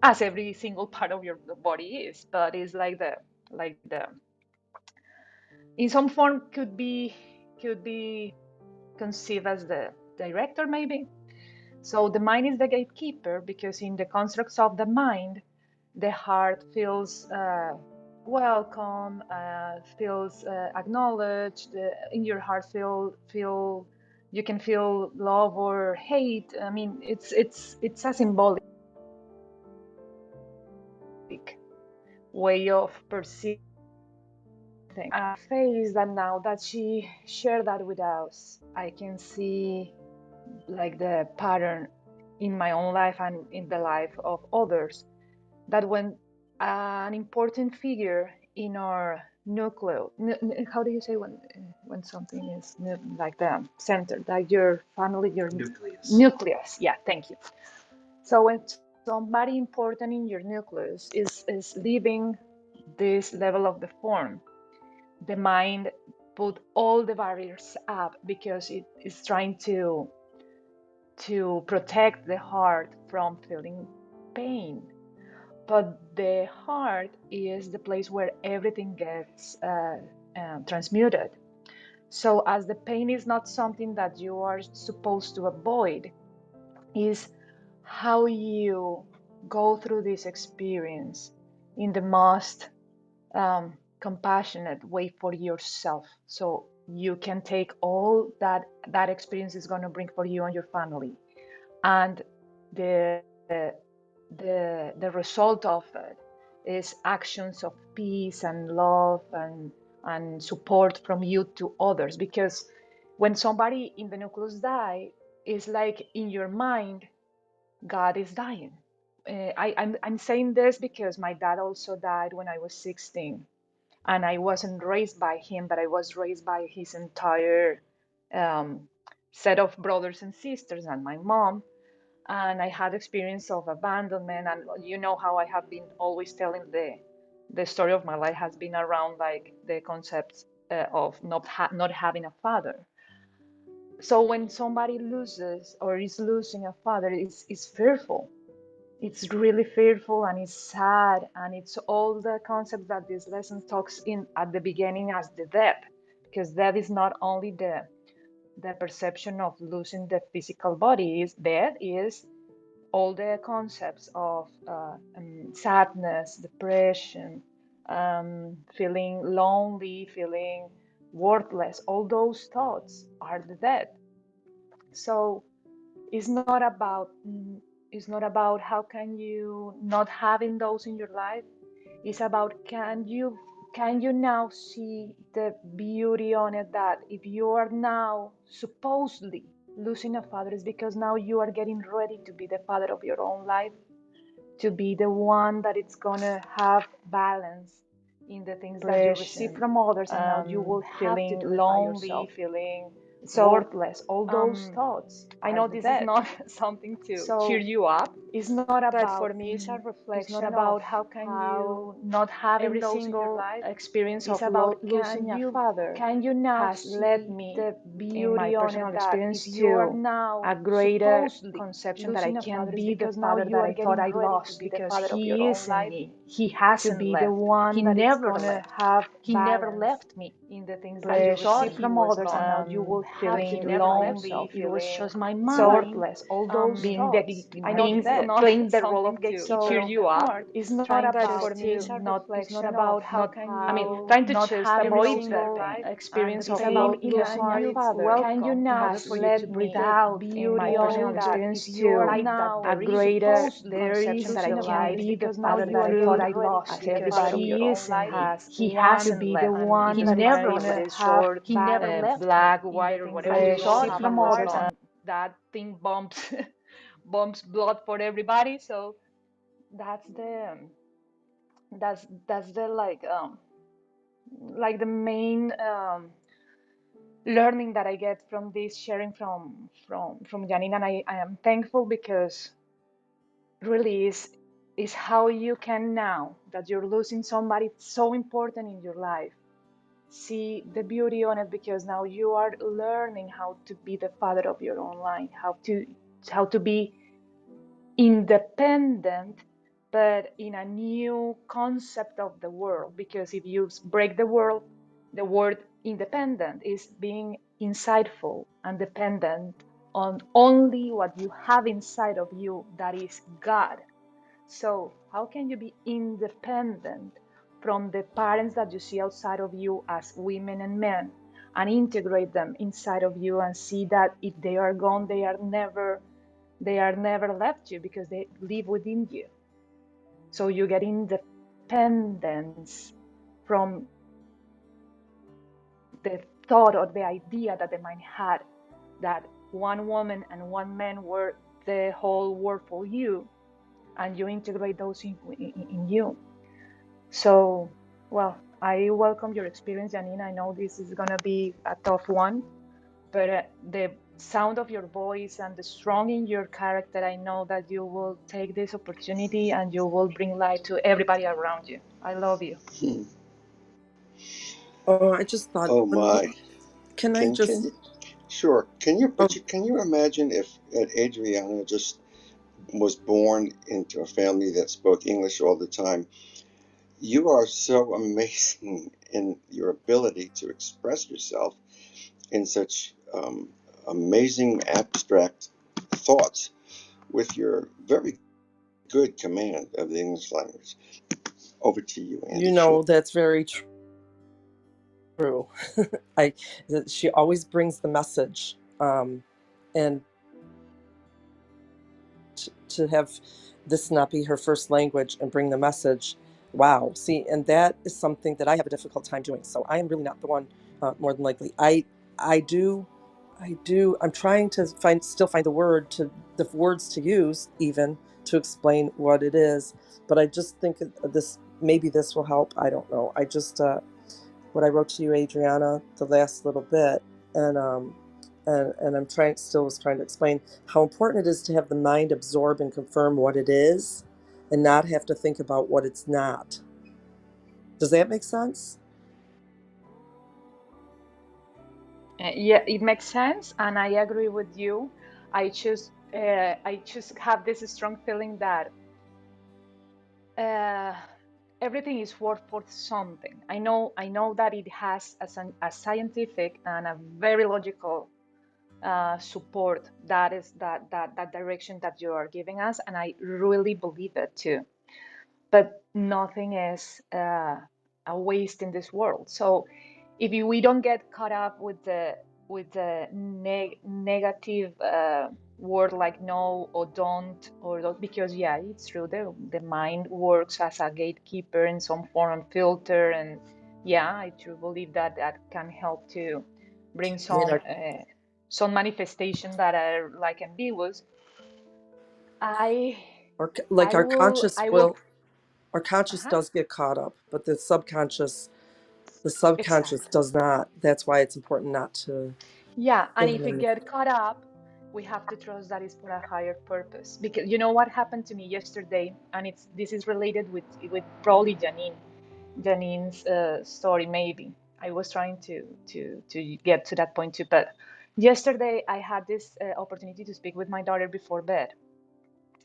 as every single part of your body is. But it's like the in some form could be conceived as the director, maybe. So the mind is the gatekeeper, because in the constructs of the mind, the heart feels welcome, feels acknowledged. In your heart, feel you can feel love or hate. I mean, it's a symbolic way of perceiving things. A face that, now that she shared that with us, I can see like the pattern in my own life and in the life of others, that when an important figure in our nucleus, how do you say when something is like the center, like your family, your nucleus, yeah, thank you. So when somebody important in your nucleus is leaving this level of the form, the mind put all the barriers up, because it is trying to protect the heart from feeling pain. But the heart is the place where everything gets transmuted. So, as the pain is not something that you are supposed to avoid, is how you go through this experience in the most compassionate way for yourself, so you can take all that experience is going to bring for you and your family. And the the result of it is actions of peace and love and support from you to others. Because when somebody in the nucleus die, it's like in your mind, God is dying. I'm saying this because my dad also died when I was 16, and I wasn't raised by him, but I was raised by his entire um, set of brothers and sisters and my mom. And I had experience of abandonment, and you know how I have been always telling the story of my life has been around like the concept of not having a father. So when somebody loses or is losing a father, it's fearful. It's really fearful, and it's sad, and it's all the concepts that this lesson talks in at the beginning as the death, because death is not only the perception of losing the physical body. Is death is all the concepts of sadness, depression, feeling lonely, feeling worthless. All those thoughts are the death. So it's not about how can you not having those in your life. It's about can you now see the beauty on it, that if you are now supposedly losing a father, is because now you are getting ready to be the father of your own life, to be the one that it's gonna have balance in the things that you receive from others, and now you will have to feeling do it by lonely, yourself. feeling So worthless, all those thoughts I are know the this is dead. not something to cheer So you up, it's not but about for me, it's a it's not reflection of about how can you how not having every those in your single life experience is of about losing a father can you now has led see me the in my beauty on personal it, that if experience you are to now a greater supposedly conception that I losing a can father, is be the because now father you that are I thought getting I ready to lost, be the because father of your he own is in life, me. He To hasn't be the left. He one that it's never gonna left. have He never balance left me. in the things that you flesh, receive from others, and now you will have to feeling do it by lonely, yourself. It was feeling just my mind soreless, all those being thoughts. I know being this is not playing the role something of to cheer so you up. it's not Trying about, just for me, to it's a not, it's not reflection of about how not, can I mean, you trying to not just have avoid every the single time, and experience it's of about losing losing your your father can you now has led sleep with me, the in my beauty personal on that experience, if you are to now a greater supposed there conception is that I a can light be the because now father you that are I thought I already was, as because everybody he isn't has, he to hasn't be the left. one He's that is never gonna left. have He never that left me black, in the white, or things that whatever you you thought receive he from was, others, and that thing bumps bumps blood for everybody. So that's the that's the like the main learning that I get from this sharing from Janine, and I am thankful because really is how you can, now that you're losing somebody so important in your life, see the beauty on it, because now you are learning how to be the father of your own life, how to be independent, but in a new concept of the world. Because if you break the world, the word independent is being insightful and dependent on only what you have inside of you, that is God. So how can you be independent from the parents that you see outside of you as women and men, and integrate them inside of you, and see that if they are gone, they are never left you, because they live within you. So you get independence from the thought or the idea that the mind had, that one woman and one man were the whole world for you, and you integrate those in you. So, well, I welcome your experience, Janine. I know this is going to be a tough one, but the sound of your voice and the strong in your character, I know that you will take this opportunity and you will bring light to everybody around you. I love you. Hmm. Oh, I just thought Oh one more. my. Can I Can just? you? Sure. Can you? Oh, But can you imagine if Adriana just was born into a family that spoke English all the time? You are so amazing in your ability to express yourself in such amazing abstract thoughts with your very good command of the English language. Over to you, Andy. Sure. that's very true. I She always brings the message, and to have this not be her first language and bring the message. Wow. See, and that is something that I have a difficult time doing. So I am really not the one, more than likely. I do, I'm trying to still find the words to use even to explain what it is. But I just think this, maybe this will help. I don't know. I just, what I wrote to you, Adriana, the last little bit, and I'm was trying to explain how important it is to have the mind absorb and confirm what it is, and not have to think about what it's not. Does that make sense? Yeah, it makes sense, and I agree with you. I just have this strong feeling that uh, everything is worth for something. I know that it has a scientific and a very logical support, that is that direction that you are giving us, and I really believe it too. But nothing is a waste in this world. So if we don't get caught up with the negative word like no or don't, or because yeah, it's true, the mind works as a gatekeeper in some form and filter, and yeah, I truly believe that that can help to bring I mean, some manifestation that are like ambiguous. I like our I conscious will. our conscious Uh-huh. does get caught up, but the subconscious Exactly. does not. That's why it's important not to Yeah, and think if it negative. get caught up, we have to trust that it's for a higher purpose. Because you know what happened to me yesterday, and this is related with probably Janine's story. Maybe I was trying to get to that point too. But yesterday I had this opportunity to speak with my daughter before bed,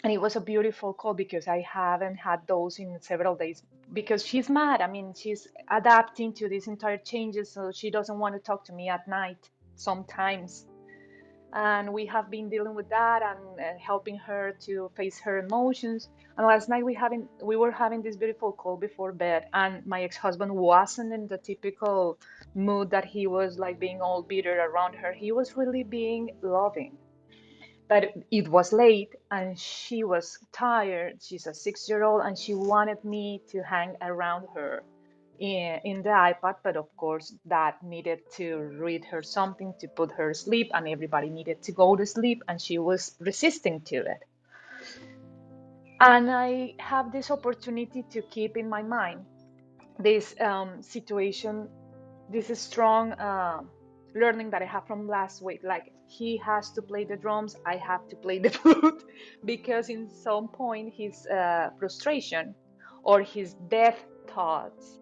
And it was a beautiful call because I haven't had those in several days because she's mad. I mean, she's adapting to these entire changes, so she doesn't want to talk to me at night sometimes. And we have been dealing with that and helping her to face her emotions. And last night we were having this beautiful call before bed, and my ex-husband wasn't in the typical mood that he was like being all bitter around her. He was really being loving, but it was late and she was tired. She's a 6 year old and she wanted me to hang around her in the iPad. But of course, dad needed to read her something to put her to sleep, and everybody needed to go to sleep, and she was resisting to it. And I have this opportunity to keep in my mind this situation, this is strong learning that I have from last week. Like, he has to play the drums, I have to play the flute, because in some point his frustration or his death thoughts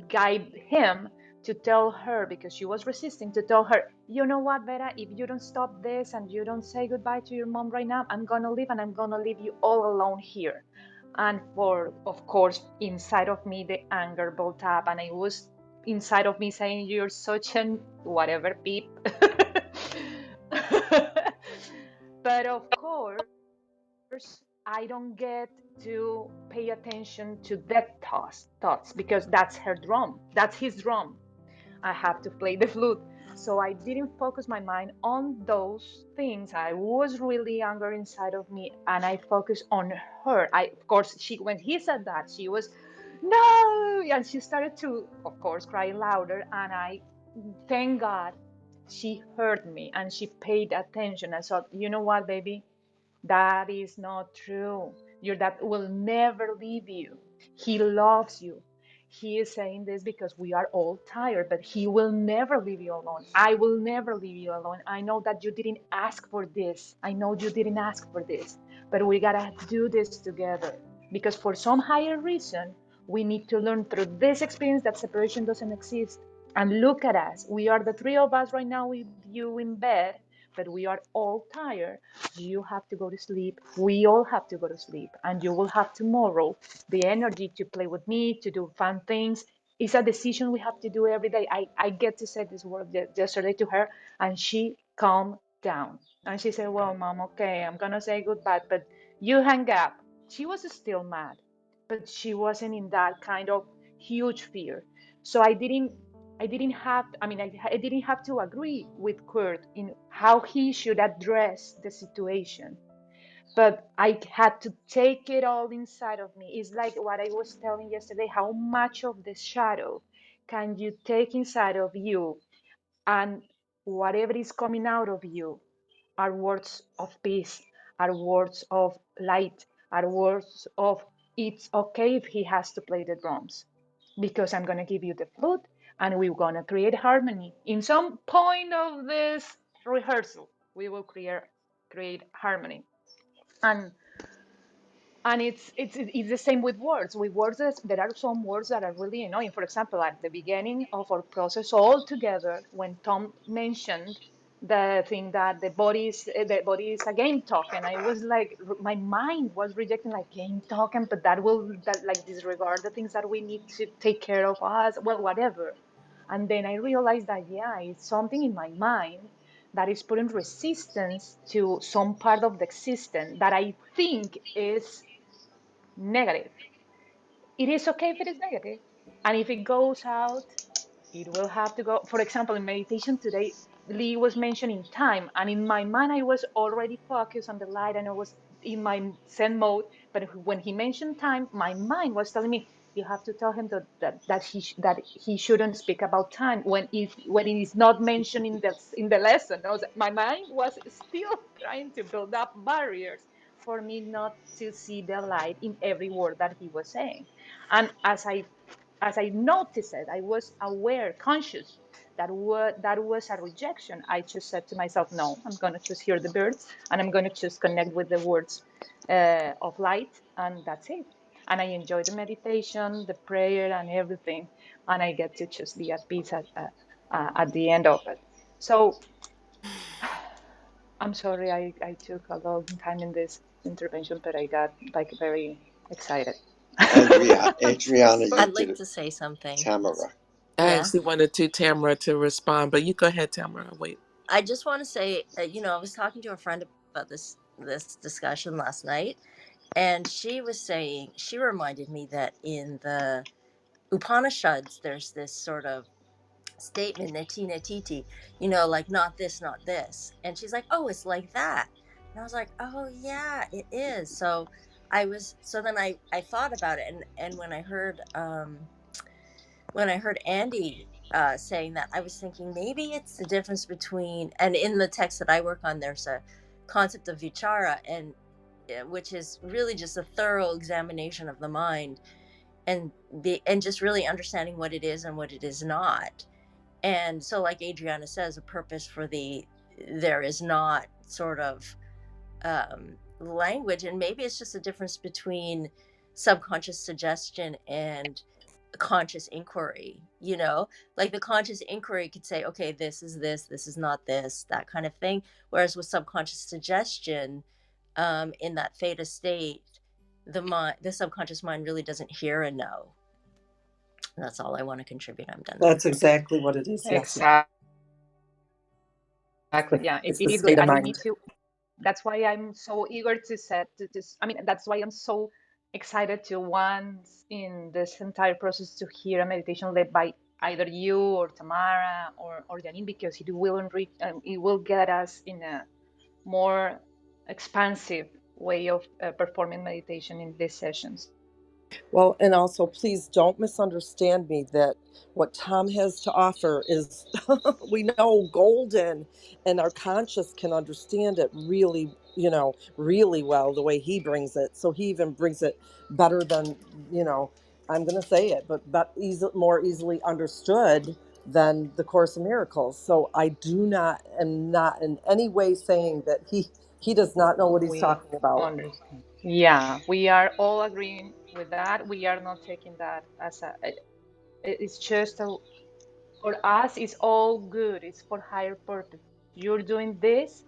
guide him to tell her, because she was resisting, to tell her, you know what, Vera, if you don't stop this and you don't say goodbye to your mom right now, I'm gonna leave and I'm gonna leave you all alone here. And for, of course, inside of me, the anger built up, and I was inside of me saying, you're such an whatever peep. But of course, I don't get to pay attention to that thoughts because that's her drum. That's his drum. I have to play the flute. So I didn't focus my mind on those things. I was really angry inside of me, and I focused on her. Of course, when he said that, she was, no, and she started to, of course, cry louder. And thank God, she heard me and she paid attention. I thought, you know what, baby? That is not true. Your dad will never leave you. He loves you. He is saying this because we are all tired, but he will never leave you alone. I will never leave you alone. I know that you didn't ask for this. I know you didn't ask for this, but we gotta do this together because for some higher reason, we need to learn through this experience that separation doesn't exist. And look at us. We are the three of us right now with you in bed, but we are all tired. You have to go to sleep. We all have to go to sleep. And you will have tomorrow the energy to play with me, to do fun things. It's a decision we have to do every day. I get to say this word yesterday to her, and she calmed down. And she said, well, mom, okay, I'm going to say goodbye, but you hang up. She was still mad, but she wasn't in that kind of huge fear. So I didn't have to agree with Kurt in how he should address the situation, but I had to take it all inside of me. It's like what I was telling yesterday, how much of the shadow can you take inside of you, and whatever is coming out of you are words of peace, are words of light, are words of it's okay if he has to play the drums because I'm going to give you the flute and we're going to create harmony. In some point of this rehearsal, we will create harmony. And it's the same with words. With words, there are some words that are really annoying. For example, at the beginning of our process, all together, when Tom mentioned the thing that the body is a game token, I was like, my mind was rejecting like game token, but that like disregard the things that we need to take care of us, well, whatever. And then I realized that yeah, it's something in my mind that is putting resistance to some part of the existence that I think is negative. It is okay if it is negative. And if it goes out, it will have to go. For example, in meditation today, Lee was mentioning time. And in my mind, I was already focused on the light and I was in my Zen mode. But when he mentioned time, my mind was telling me, you have to tell him that he shouldn't speak about time when it is not mentioned in the lesson. My mind was still trying to build up barriers for me not to see the light in every word that he was saying. And as I noticed it, I was aware, conscious that was a rejection. I just said to myself, no, I'm going to just hear the birds and I'm going to just connect with the words of light, and that's it. And I enjoy the meditation, the prayer, and everything, and I get to just be at peace at the end of it. So I'm sorry I took a long time in this intervention, but I got like very excited. I'm so Adriana, you I'd sorry. did like it. to say something. Tamara. I Yeah. actually wanted to Tamara to respond, but you go ahead, Tamara. Wait. I just want to say, I was talking to a friend about this discussion last night, and she was saying she reminded me that in the Upanishads, there's this sort of statement, neti netiti, like not this, not this. And she's like, oh, it's like that. And I was like, oh yeah, it is. So then I thought about it, and when I heard Andy saying that, I was thinking maybe it's the difference between, and in the text that I work on, there's a concept of vichara, and which is really just a thorough examination of the mind, and just really understanding what it is and what it is not. And so, like Adriana says, a purpose for there is not sort of language, and maybe it's just a difference between subconscious suggestion and conscious inquiry. Like the conscious inquiry could say, okay, this is this, this is not this, that kind of thing, whereas with subconscious suggestion, in that theta state, the subconscious mind really doesn't hear and know. That's all I want to contribute. I'm done. That's exactly what it is. Yes. Exactly. Yeah, It's it the is, state of and we need mind. to. That's why I'm so eager to set to this. I mean, that's why I'm so excited to once in this entire process to hear a meditation led by either you or Tamara or Janine, because it will enrich, it will get us in a more expansive way of performing meditation in these sessions. Well, and also, please don't misunderstand me that what Tom has to offer is, we know, golden, and our conscious can understand it really, really well the way he brings it. So he even brings it better than, I'm going to say it, but more easily understood than the Course in Miracles. So I am not in any way saying that he does not know what he's We talking about. understand. Yeah, we are all agreeing with that. We are not taking that as it's just for us, it's all good. It's for higher purpose. You're doing this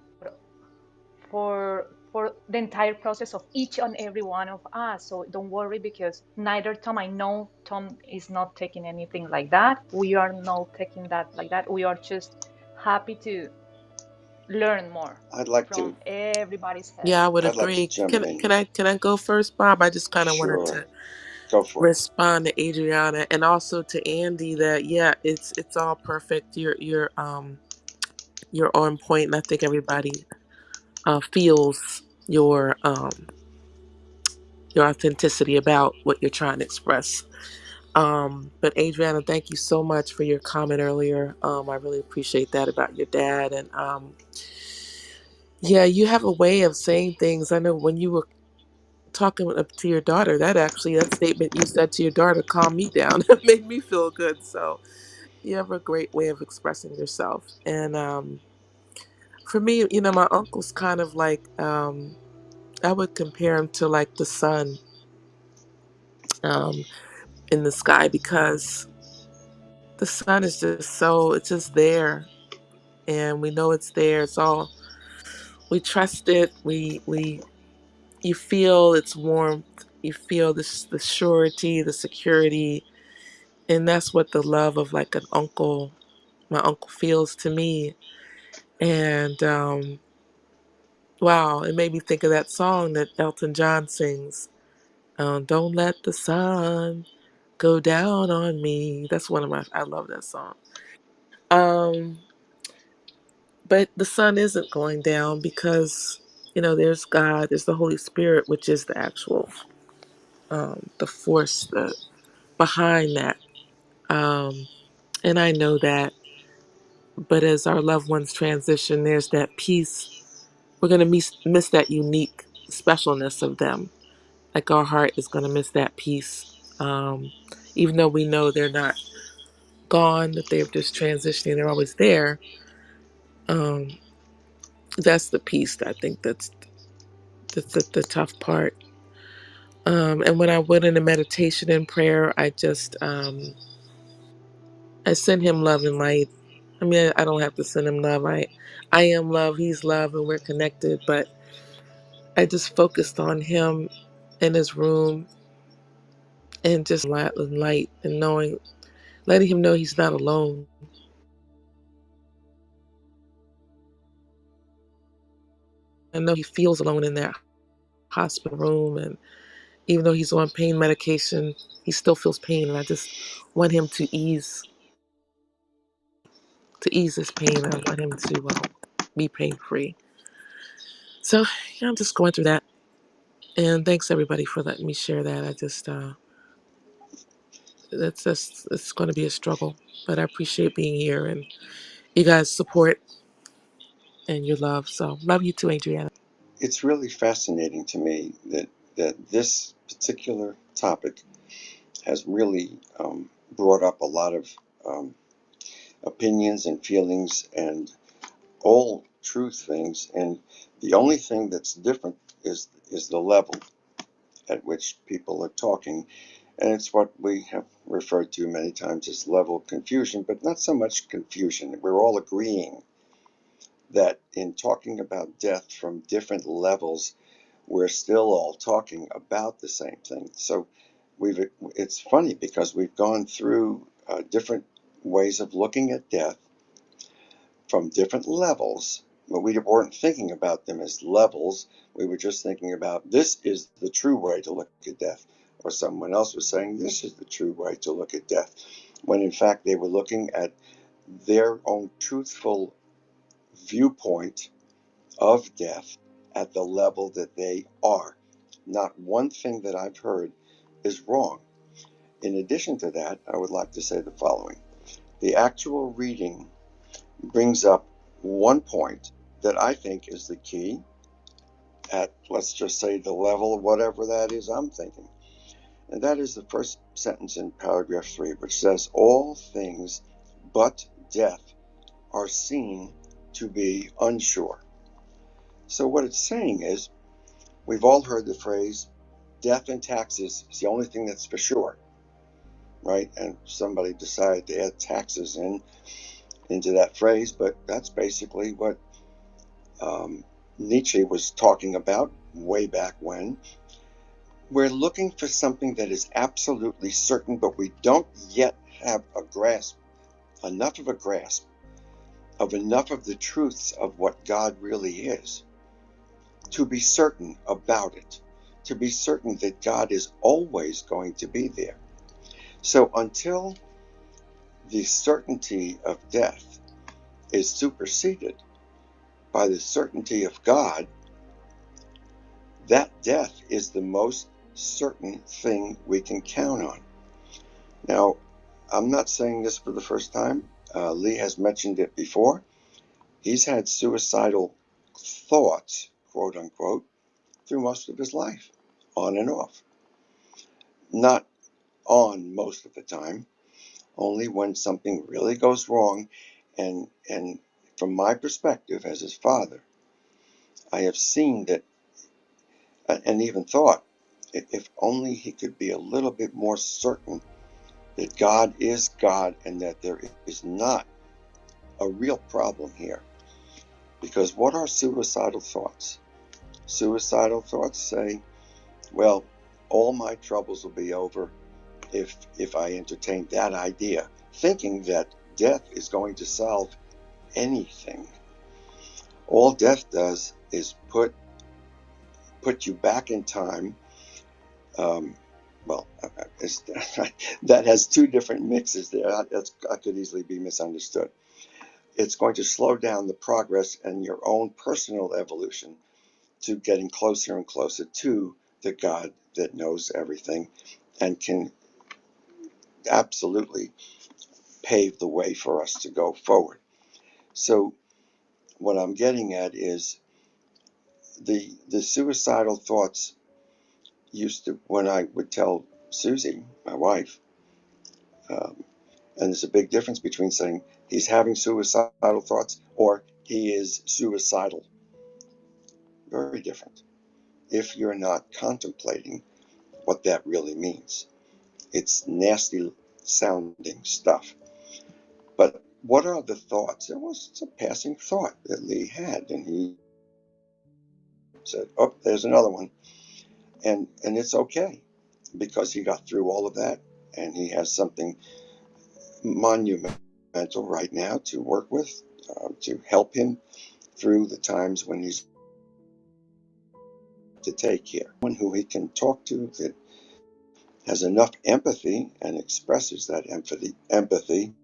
for the entire process of each and every one of us. So don't worry, because neither Tom, I know Tom is not taking anything like that. We are not taking that like that. We are just happy to learn more I'd like to. from everybody's head. Yeah, I would I'd like to agree. jump Can in. can I can I go first, Bob? I just kind of wanted Sure, to go for it. respond to Adriana and also to Andy that yeah, it's all perfect. You're on point, and I think everybody feels your authenticity about what you're trying to express. But Adriana, thank you so much for your comment earlier. I really appreciate that about your dad, and yeah, you have a way of saying things. I know when you were talking up to your daughter, that statement you said to your daughter calmed me down. It made me feel good. So you have a great way of expressing yourself. And for me, my uncle's kind of like I would compare him to like the sun um, in the sky, because the sun is it's just there, and we know it's there. It's all we trust it. We you feel its warmth. You feel the surety, the security, and that's what the love of like my uncle feels to me. And wow, it made me think of that song that Elton John sings. Don't let the sun go down on me. That's one of I love that song. Um, but the sun isn't going down because there's God, there's the Holy Spirit, which is the actual the force behind that. Um, and I know that. But as our loved ones transition, there's that peace. We're going to miss that unique specialness of them. Like our heart is going to miss that peace. Even though we know they're not gone, that they're just transitioning, they're always there. Um, that's the piece that I think that's the tough part. And when I went into meditation and prayer, I send him love and light. I mean, I don't have to send him love. I am love, he's love, and we're connected. But I just focused on him in his room and just light and knowing, letting him know he's not alone. I know he feels alone in that hospital room, and even though he's on pain medication, he still feels pain, and I just want him to ease his pain. I want him to be pain free. So yeah, I'm just going through that, and thanks everybody for letting me share that. I just it's going to be a struggle, but I appreciate being here and you guys' support and your love. So love you too, Adriana. It's really fascinating to me that this particular topic has really brought up a lot of um, opinions and feelings and all truth things. And the only thing that's different is the level at which people are talking. And it's what we have referred to many times as level confusion, but not so much confusion. We're all agreeing that in talking about death from different levels, we're still all talking about the same thing. So it's funny because we've gone through different ways of looking at death from different levels, but we weren't thinking about them as levels. We were just thinking about this is the true way to look at death, or someone else was saying this is the true way to look at death, when in fact they were looking at their own truthful viewpoint of death at the level that they are. Not one thing that I've heard is wrong. In addition to that, I would like to say the following. The actual reading brings up one point that I think is the key at, let's just say, the level of whatever that is I'm thinking. And that is the first sentence in paragraph 3, which says, all things but death are seen to be unsure. So what it's saying is, we've all heard the phrase, death and taxes is the only thing that's for sure, right? And somebody decided to add taxes into that phrase, but that's basically what Nietzsche was talking about way back when. We're looking for something that is absolutely certain, but we don't yet have enough of a grasp of enough of the truths of what God really is to be certain about it, to be certain that God is always going to be there. So until the certainty of death is superseded by the certainty of God, that death is the most certain thing we can count on. Now, I'm not saying this for the first time. Lee has mentioned it before. He's had suicidal thoughts, quote unquote, through most of his life, on and off. Not on most of the time, only when something really goes wrong. And from my perspective as his father, I have seen that, and even thought, if only he could be a little bit more certain that God is God and that there is not a real problem here. Because what are suicidal thoughts? Suicidal thoughts say, well, all my troubles will be over if I entertain that idea, thinking that death is going to solve anything. All death does is put you back in time. Well, that has two different mixes there. That could easily be misunderstood. It's going to slow down the progress and your own personal evolution to getting closer and closer to the God that knows everything and can absolutely pave the way for us to go forward. So what I'm getting at is the suicidal thoughts used to, when I would tell Susie, my wife, and there's a big difference between saying he's having suicidal thoughts or he is suicidal. Very different. If you're not contemplating what that really means, it's nasty sounding stuff. But what are the thoughts? It was a passing thought that Lee had, and he said, "Oh, there's another one," and it's okay because he got through all of that, and he has something monumental right now to work with, to help him through the times when he's to take care. One who he can talk to that has enough empathy and expresses that empathy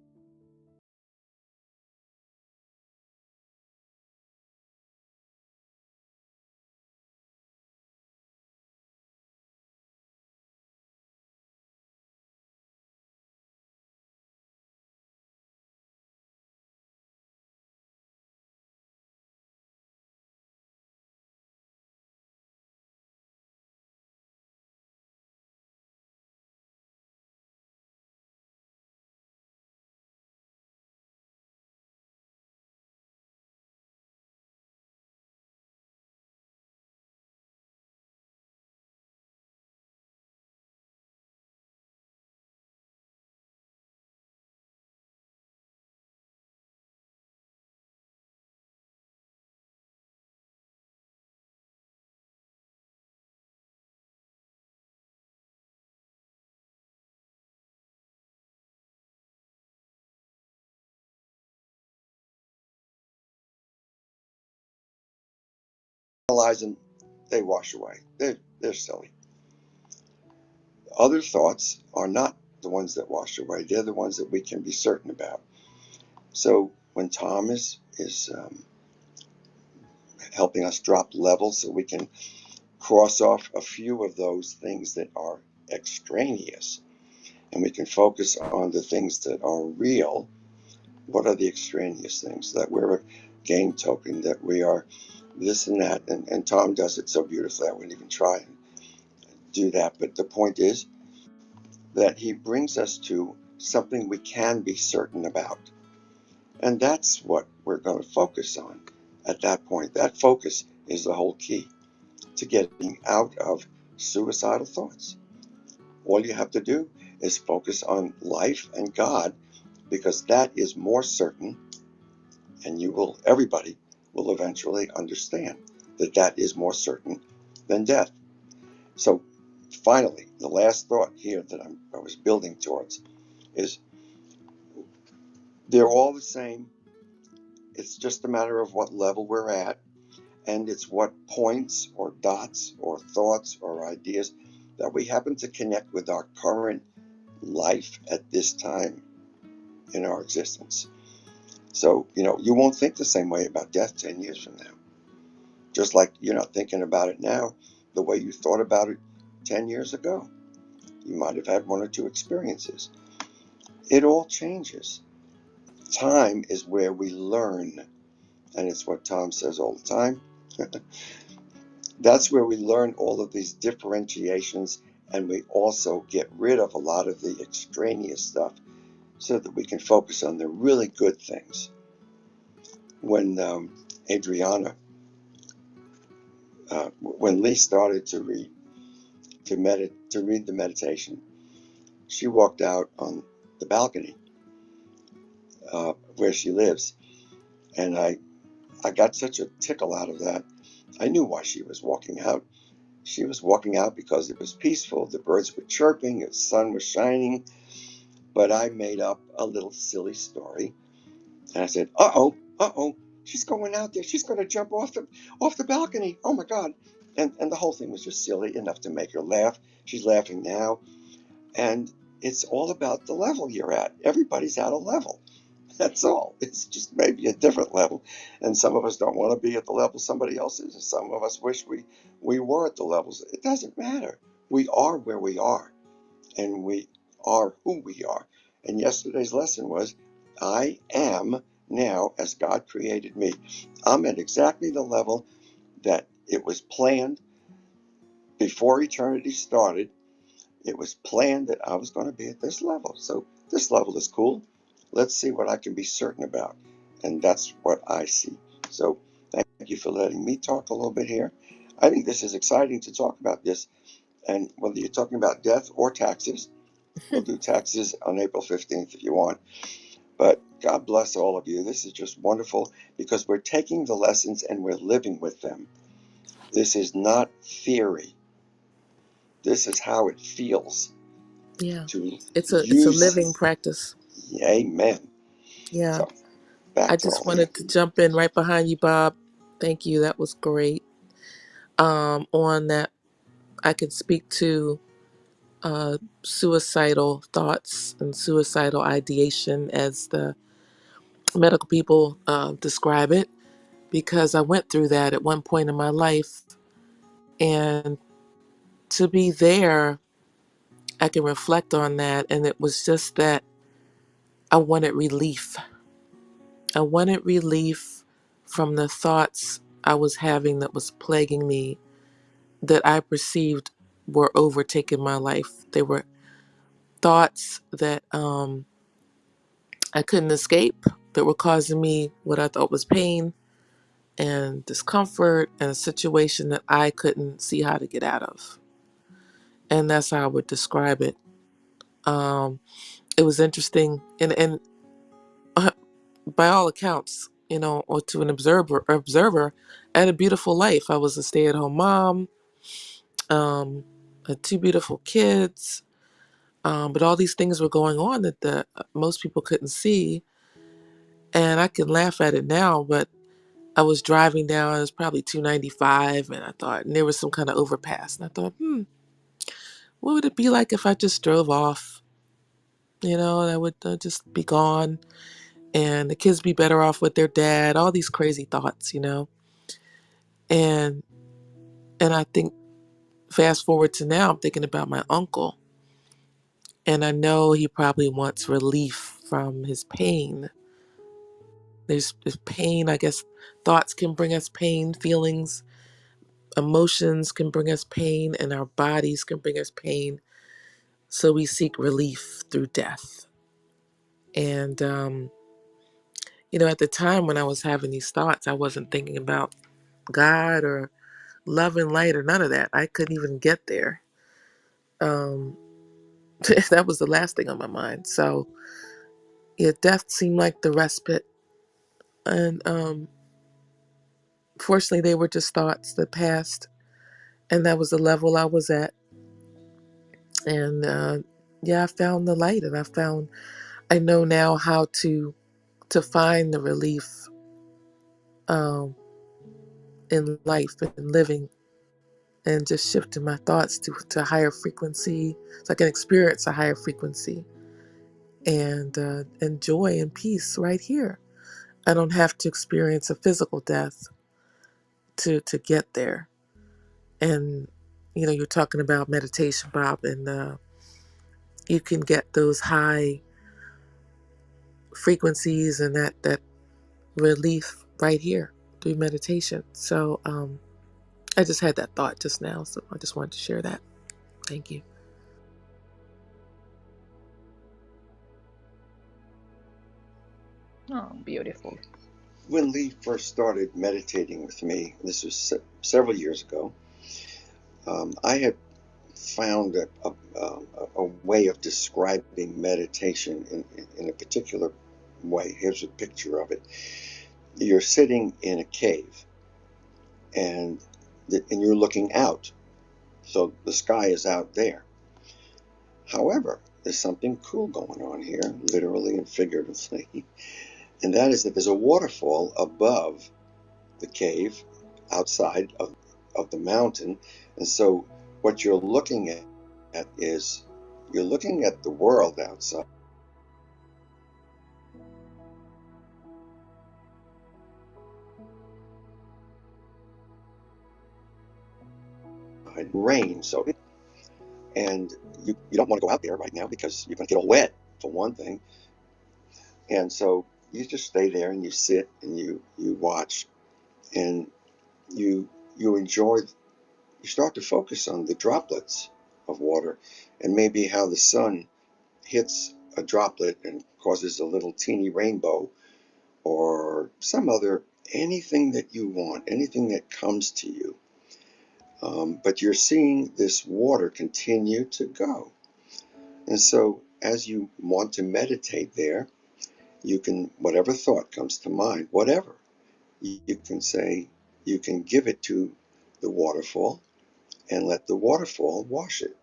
analyze them, they wash away. They're silly. Other thoughts are not the ones that wash away. They're the ones that we can be certain about. So when Tom is helping us drop levels so we can cross off a few of those things that are extraneous, and we can focus on the things that are real. What are the extraneous things? That we're a game token, that we are this and that. And Tom does it so beautifully. I wouldn't even try and do that. But the point is that he brings us to something we can be certain about. And that's what we're going to focus on at that point. That focus is the whole key to getting out of suicidal thoughts. All you have to do is focus on life and God, because that is more certain, and everybody will eventually understand that that is more certain than death. So finally, the last thought here that I was building towards is they're all the same. It's just a matter of what level we're at, and it's what points or dots or thoughts or ideas that we happen to connect with our current life at this time in our existence. So, you won't think the same way about death 10 years from now. Just like you're not thinking about it now the way you thought about it 10 years ago. You might have had one or two experiences. It all changes. Time is where we learn, and it's what Tom says all the time. That's where we learn all of these differentiations, and we also get rid of a lot of the extraneous stuff so that we can focus on the really good things. When Adriana, when Lee started to read the meditation, she walked out on the balcony where she lives, and I got such a tickle out of that. I knew why she was walking out. She was walking out because it was peaceful. The birds were chirping, the sun was shining. But I made up a little silly story, and I said, "Uh oh, she's going out there. She's going to jump off the balcony. Oh my God!" And the whole thing was just silly enough to make her laugh. She's laughing now, and it's all about the level you're at. Everybody's at a level. That's all. It's just maybe a different level. And some of us don't want to be at the level somebody else is. And some of us wish we were at the levels. It doesn't matter. We are where we are. And we are who we are. And yesterday's lesson was, I am now as God created me. I'm at exactly the level that it was planned before eternity started. It was planned that I was going to be at this level. So this level is cool. Let's see what I can be certain about. And that's what I see. So thank you for letting me talk a little bit here. I think this is exciting to talk about this. And whether you're talking about death or taxes, we'll do taxes on April 15th if you want. But God bless all of you. This is just wonderful because we're taking the lessons and we're living with them. This is not theory. This is how it feels Yeah. to It's a use. living practice. Amen. Yeah. So back I to just all of you. wanted to jump in right behind you, Bob. Thank you. That was great. On that, I can speak to suicidal thoughts and suicidal ideation as the medical people describe it, because I went through that at one point in my life. And to be there, I can reflect on that. And it was just that I wanted relief. I wanted relief from the thoughts I was having that was plaguing me, that I perceived were overtaking my life. They were thoughts that I couldn't escape, that were causing me what I thought was pain and discomfort and a situation that I couldn't see how to get out of. And that's how I would describe it. It was interesting, and by all accounts, or to an observer, I had a beautiful life. I was a stay-at-home mom, had two beautiful kids, but all these things were going on that most people couldn't see, and I can laugh at it now. But I was driving down; it was probably 295, and there was some kind of overpass, and I thought, what would it be like if I just drove off? And I would just be gone, and the kids be better off with their dad. All these crazy thoughts. And I think, fast forward to now, I'm thinking about my uncle, and I know he probably wants relief from his pain. There's pain, I guess. Thoughts can bring us pain, feelings, emotions can bring us pain, and our bodies can bring us pain. So we seek relief through death. And at the time when I was having these thoughts, I wasn't thinking about God or love and light or none of that. I couldn't even get there. Um, that was the last thing on my mind. So, yeah, death seemed like the respite. And fortunately, they were just thoughts that passed. And that was the level I was at. And yeah, I found the light, and I know now how to find the relief um, in life and living, and just shifting my thoughts to higher frequency, so I can experience a higher frequency and joy and peace right here. I don't have to experience a physical death to get there. And you're talking about meditation, Bob, and you can get those high frequencies and that relief right here through meditation. So I just had that thought just now, so I just wanted to share that. Thank you. Oh, beautiful. When Lee first started meditating with me, this was several years ago, I had found a way of describing meditation in a particular way. Here's a picture of it. You're sitting in a cave, and you're looking out. So the sky is out there. However, there's something cool going on here, literally and figuratively, and that is that there's a waterfall above the cave, outside of the mountain. And so what you're looking at is you're looking at the world outside, rain. So and you don't want to go out there right now because you're going to get all wet, for one thing. And so you just stay there and you sit and you watch, and you you enjoy. You start to focus on the droplets of water, and maybe how the sun hits a droplet and causes a little teeny rainbow, or some other, anything that you want, anything that comes to you. But you're seeing this water continue to go. And so as you want to meditate there, You can, whatever thought comes to mind, whatever, you can say, you can give it to the waterfall and let the waterfall wash it.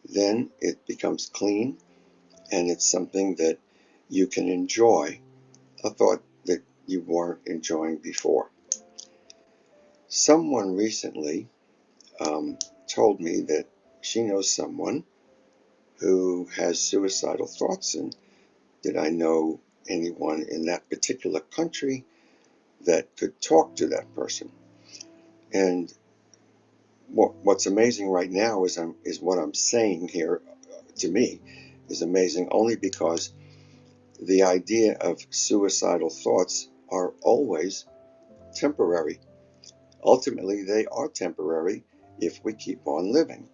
Then it becomes clean, and it's something that you can enjoy, a thought that you weren't enjoying before. Someone recently told me that she knows someone who has suicidal thoughts, and did I know anyone in that particular country that could talk to that person? And what's amazing right now is what I'm saying here, to me, is amazing only because the idea of suicidal thoughts are always temporary. Ultimately, they are temporary if we keep on living.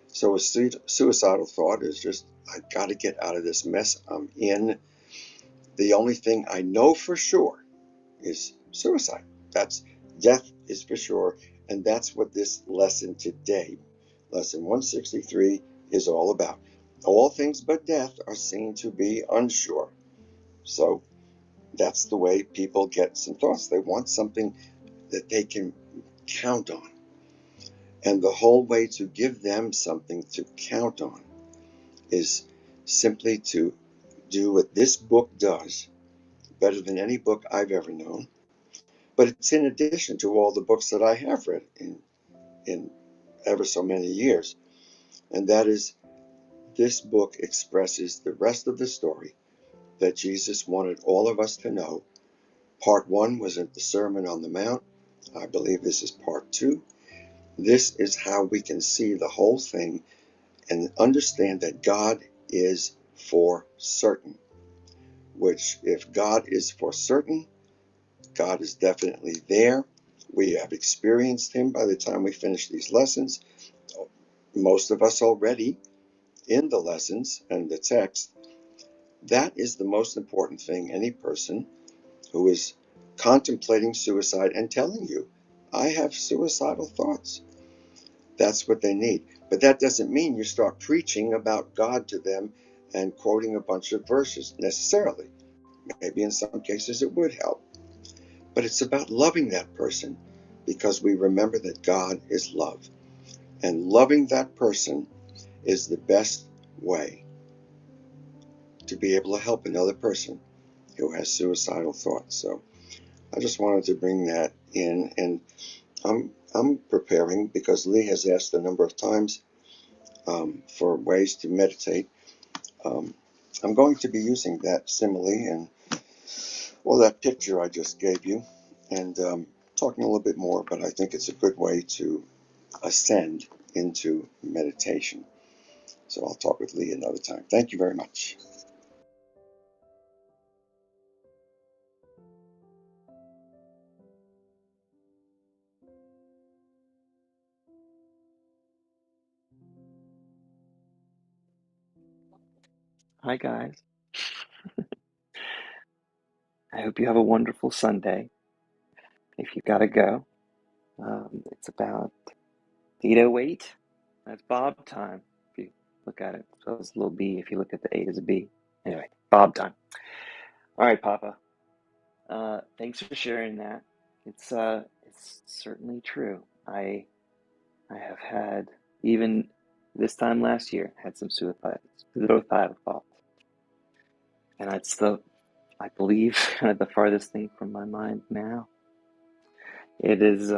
So a suicidal thought is just, I got to get out of this mess I'm in. The only thing I know for sure is suicide. That's death is for sure, and that's what this lesson today, lesson 163, is all about. All things but death are seen to be unsure. So that's the way people get some thoughts. They want something that they can count on. And the whole way to give them something to count on is simply to do what this book does better than any book I've ever known. But it's in addition to all the books that I have read in ever so many years. And that is, this book expresses the rest of the story that Jesus wanted all of us to know. Part 1 was at the Sermon on the Mount. I believe this is part 2. This is how we can see the whole thing and understand that God is for certain. Which, if God is for certain, God is definitely there. We have experienced Him by the time we finish these lessons. Most of us already in the lessons and the text. That is the most important thing any person who is contemplating suicide and telling you, I have suicidal thoughts. That's what they need. But that doesn't mean you start preaching about God to them and quoting a bunch of verses necessarily. Maybe in some cases it would help. But it's about loving that person, because we remember that God is love. And loving that person is the best way to be able to help another person who has suicidal thoughts. So I just wanted to bring that in, and I'm preparing, because Lee has asked a number of times for ways to meditate. I'm going to be using that simile and that picture I just gave you, and talking a little bit more, but I think it's a good way to ascend into meditation. So I'll talk with Lee another time. Thank you very much. Hi, guys. I hope you have a wonderful Sunday. If you got to go, it's about 8:08. That's Bob time. If you look at it, so it's a little B. If you look at the 8 as a B. Anyway, Bob time. All right, Papa. Thanks for sharing that. It's certainly true. I have had, even this time last year, had some suicidal thoughts, and it's I believe, kind of the farthest thing from my mind now. It is.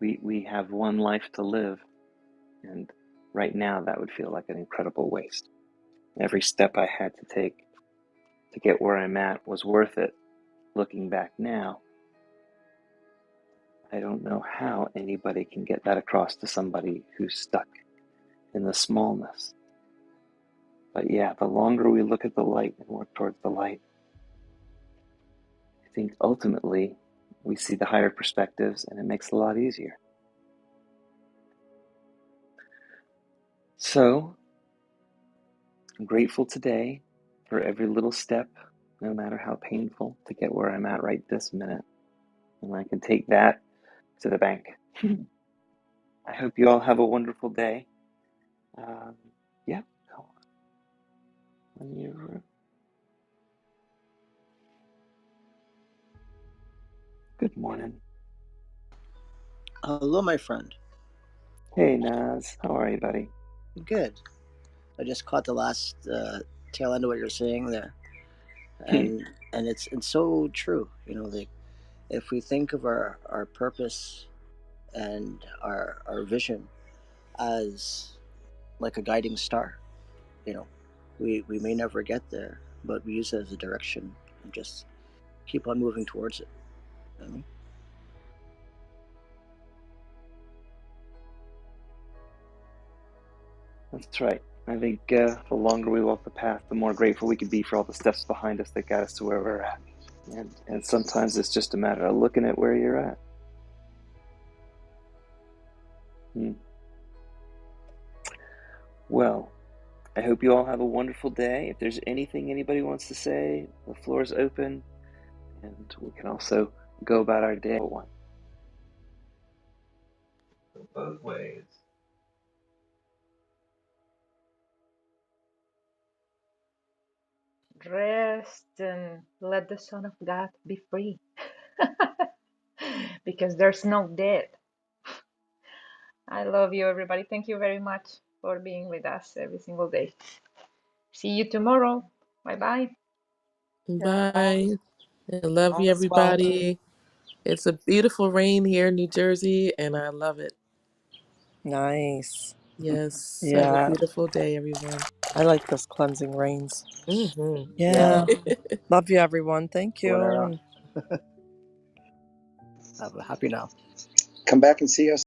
We have one life to live, and right now that would feel like an incredible waste. Every step I had to take to get where I'm at was worth it. Looking back now, I don't know how anybody can get that across to somebody who's stuck in the smallness. But yeah, the longer we look at the light and work towards the light, I think ultimately we see the higher perspectives, and it makes it a lot easier. So I'm grateful today for every little step, no matter how painful, to get where I'm at right this minute. And I can take that to the bank. I hope you all have a wonderful day. Yeah. Good morning. Hello, my friend. Hey, Naz. How are you, buddy? Good. I just caught the last tail end of what you're saying there, and it's so true. You know, like if we think of our purpose and our vision as like a guiding star, you know, we may never get there, but we use it as a direction and just keep on moving towards it. You know? That's right. I think the longer we walk the path, the more grateful we can be for all the steps behind us that got us to where we're at. And sometimes it's just a matter of looking at where you're at. Well, I hope you all have a wonderful day. If there's anything anybody wants to say, the floor is open, and we can also go about our day. Both ways. Rest and let the Son of God be free. Because there's no death. I love you, everybody. Thank you very much for being with us every single day. See you tomorrow. Bye-bye. Yeah, Bye. I love all you, is well. everybody. It's a beautiful rain here in New Jersey, and I love it. Nice. Yes. Have a Yeah, beautiful day, everyone. I like those cleansing rains. Mm-hmm. Yeah. Yeah. Love you, everyone. Thank Buonara. you. Happy now. Come back and see us.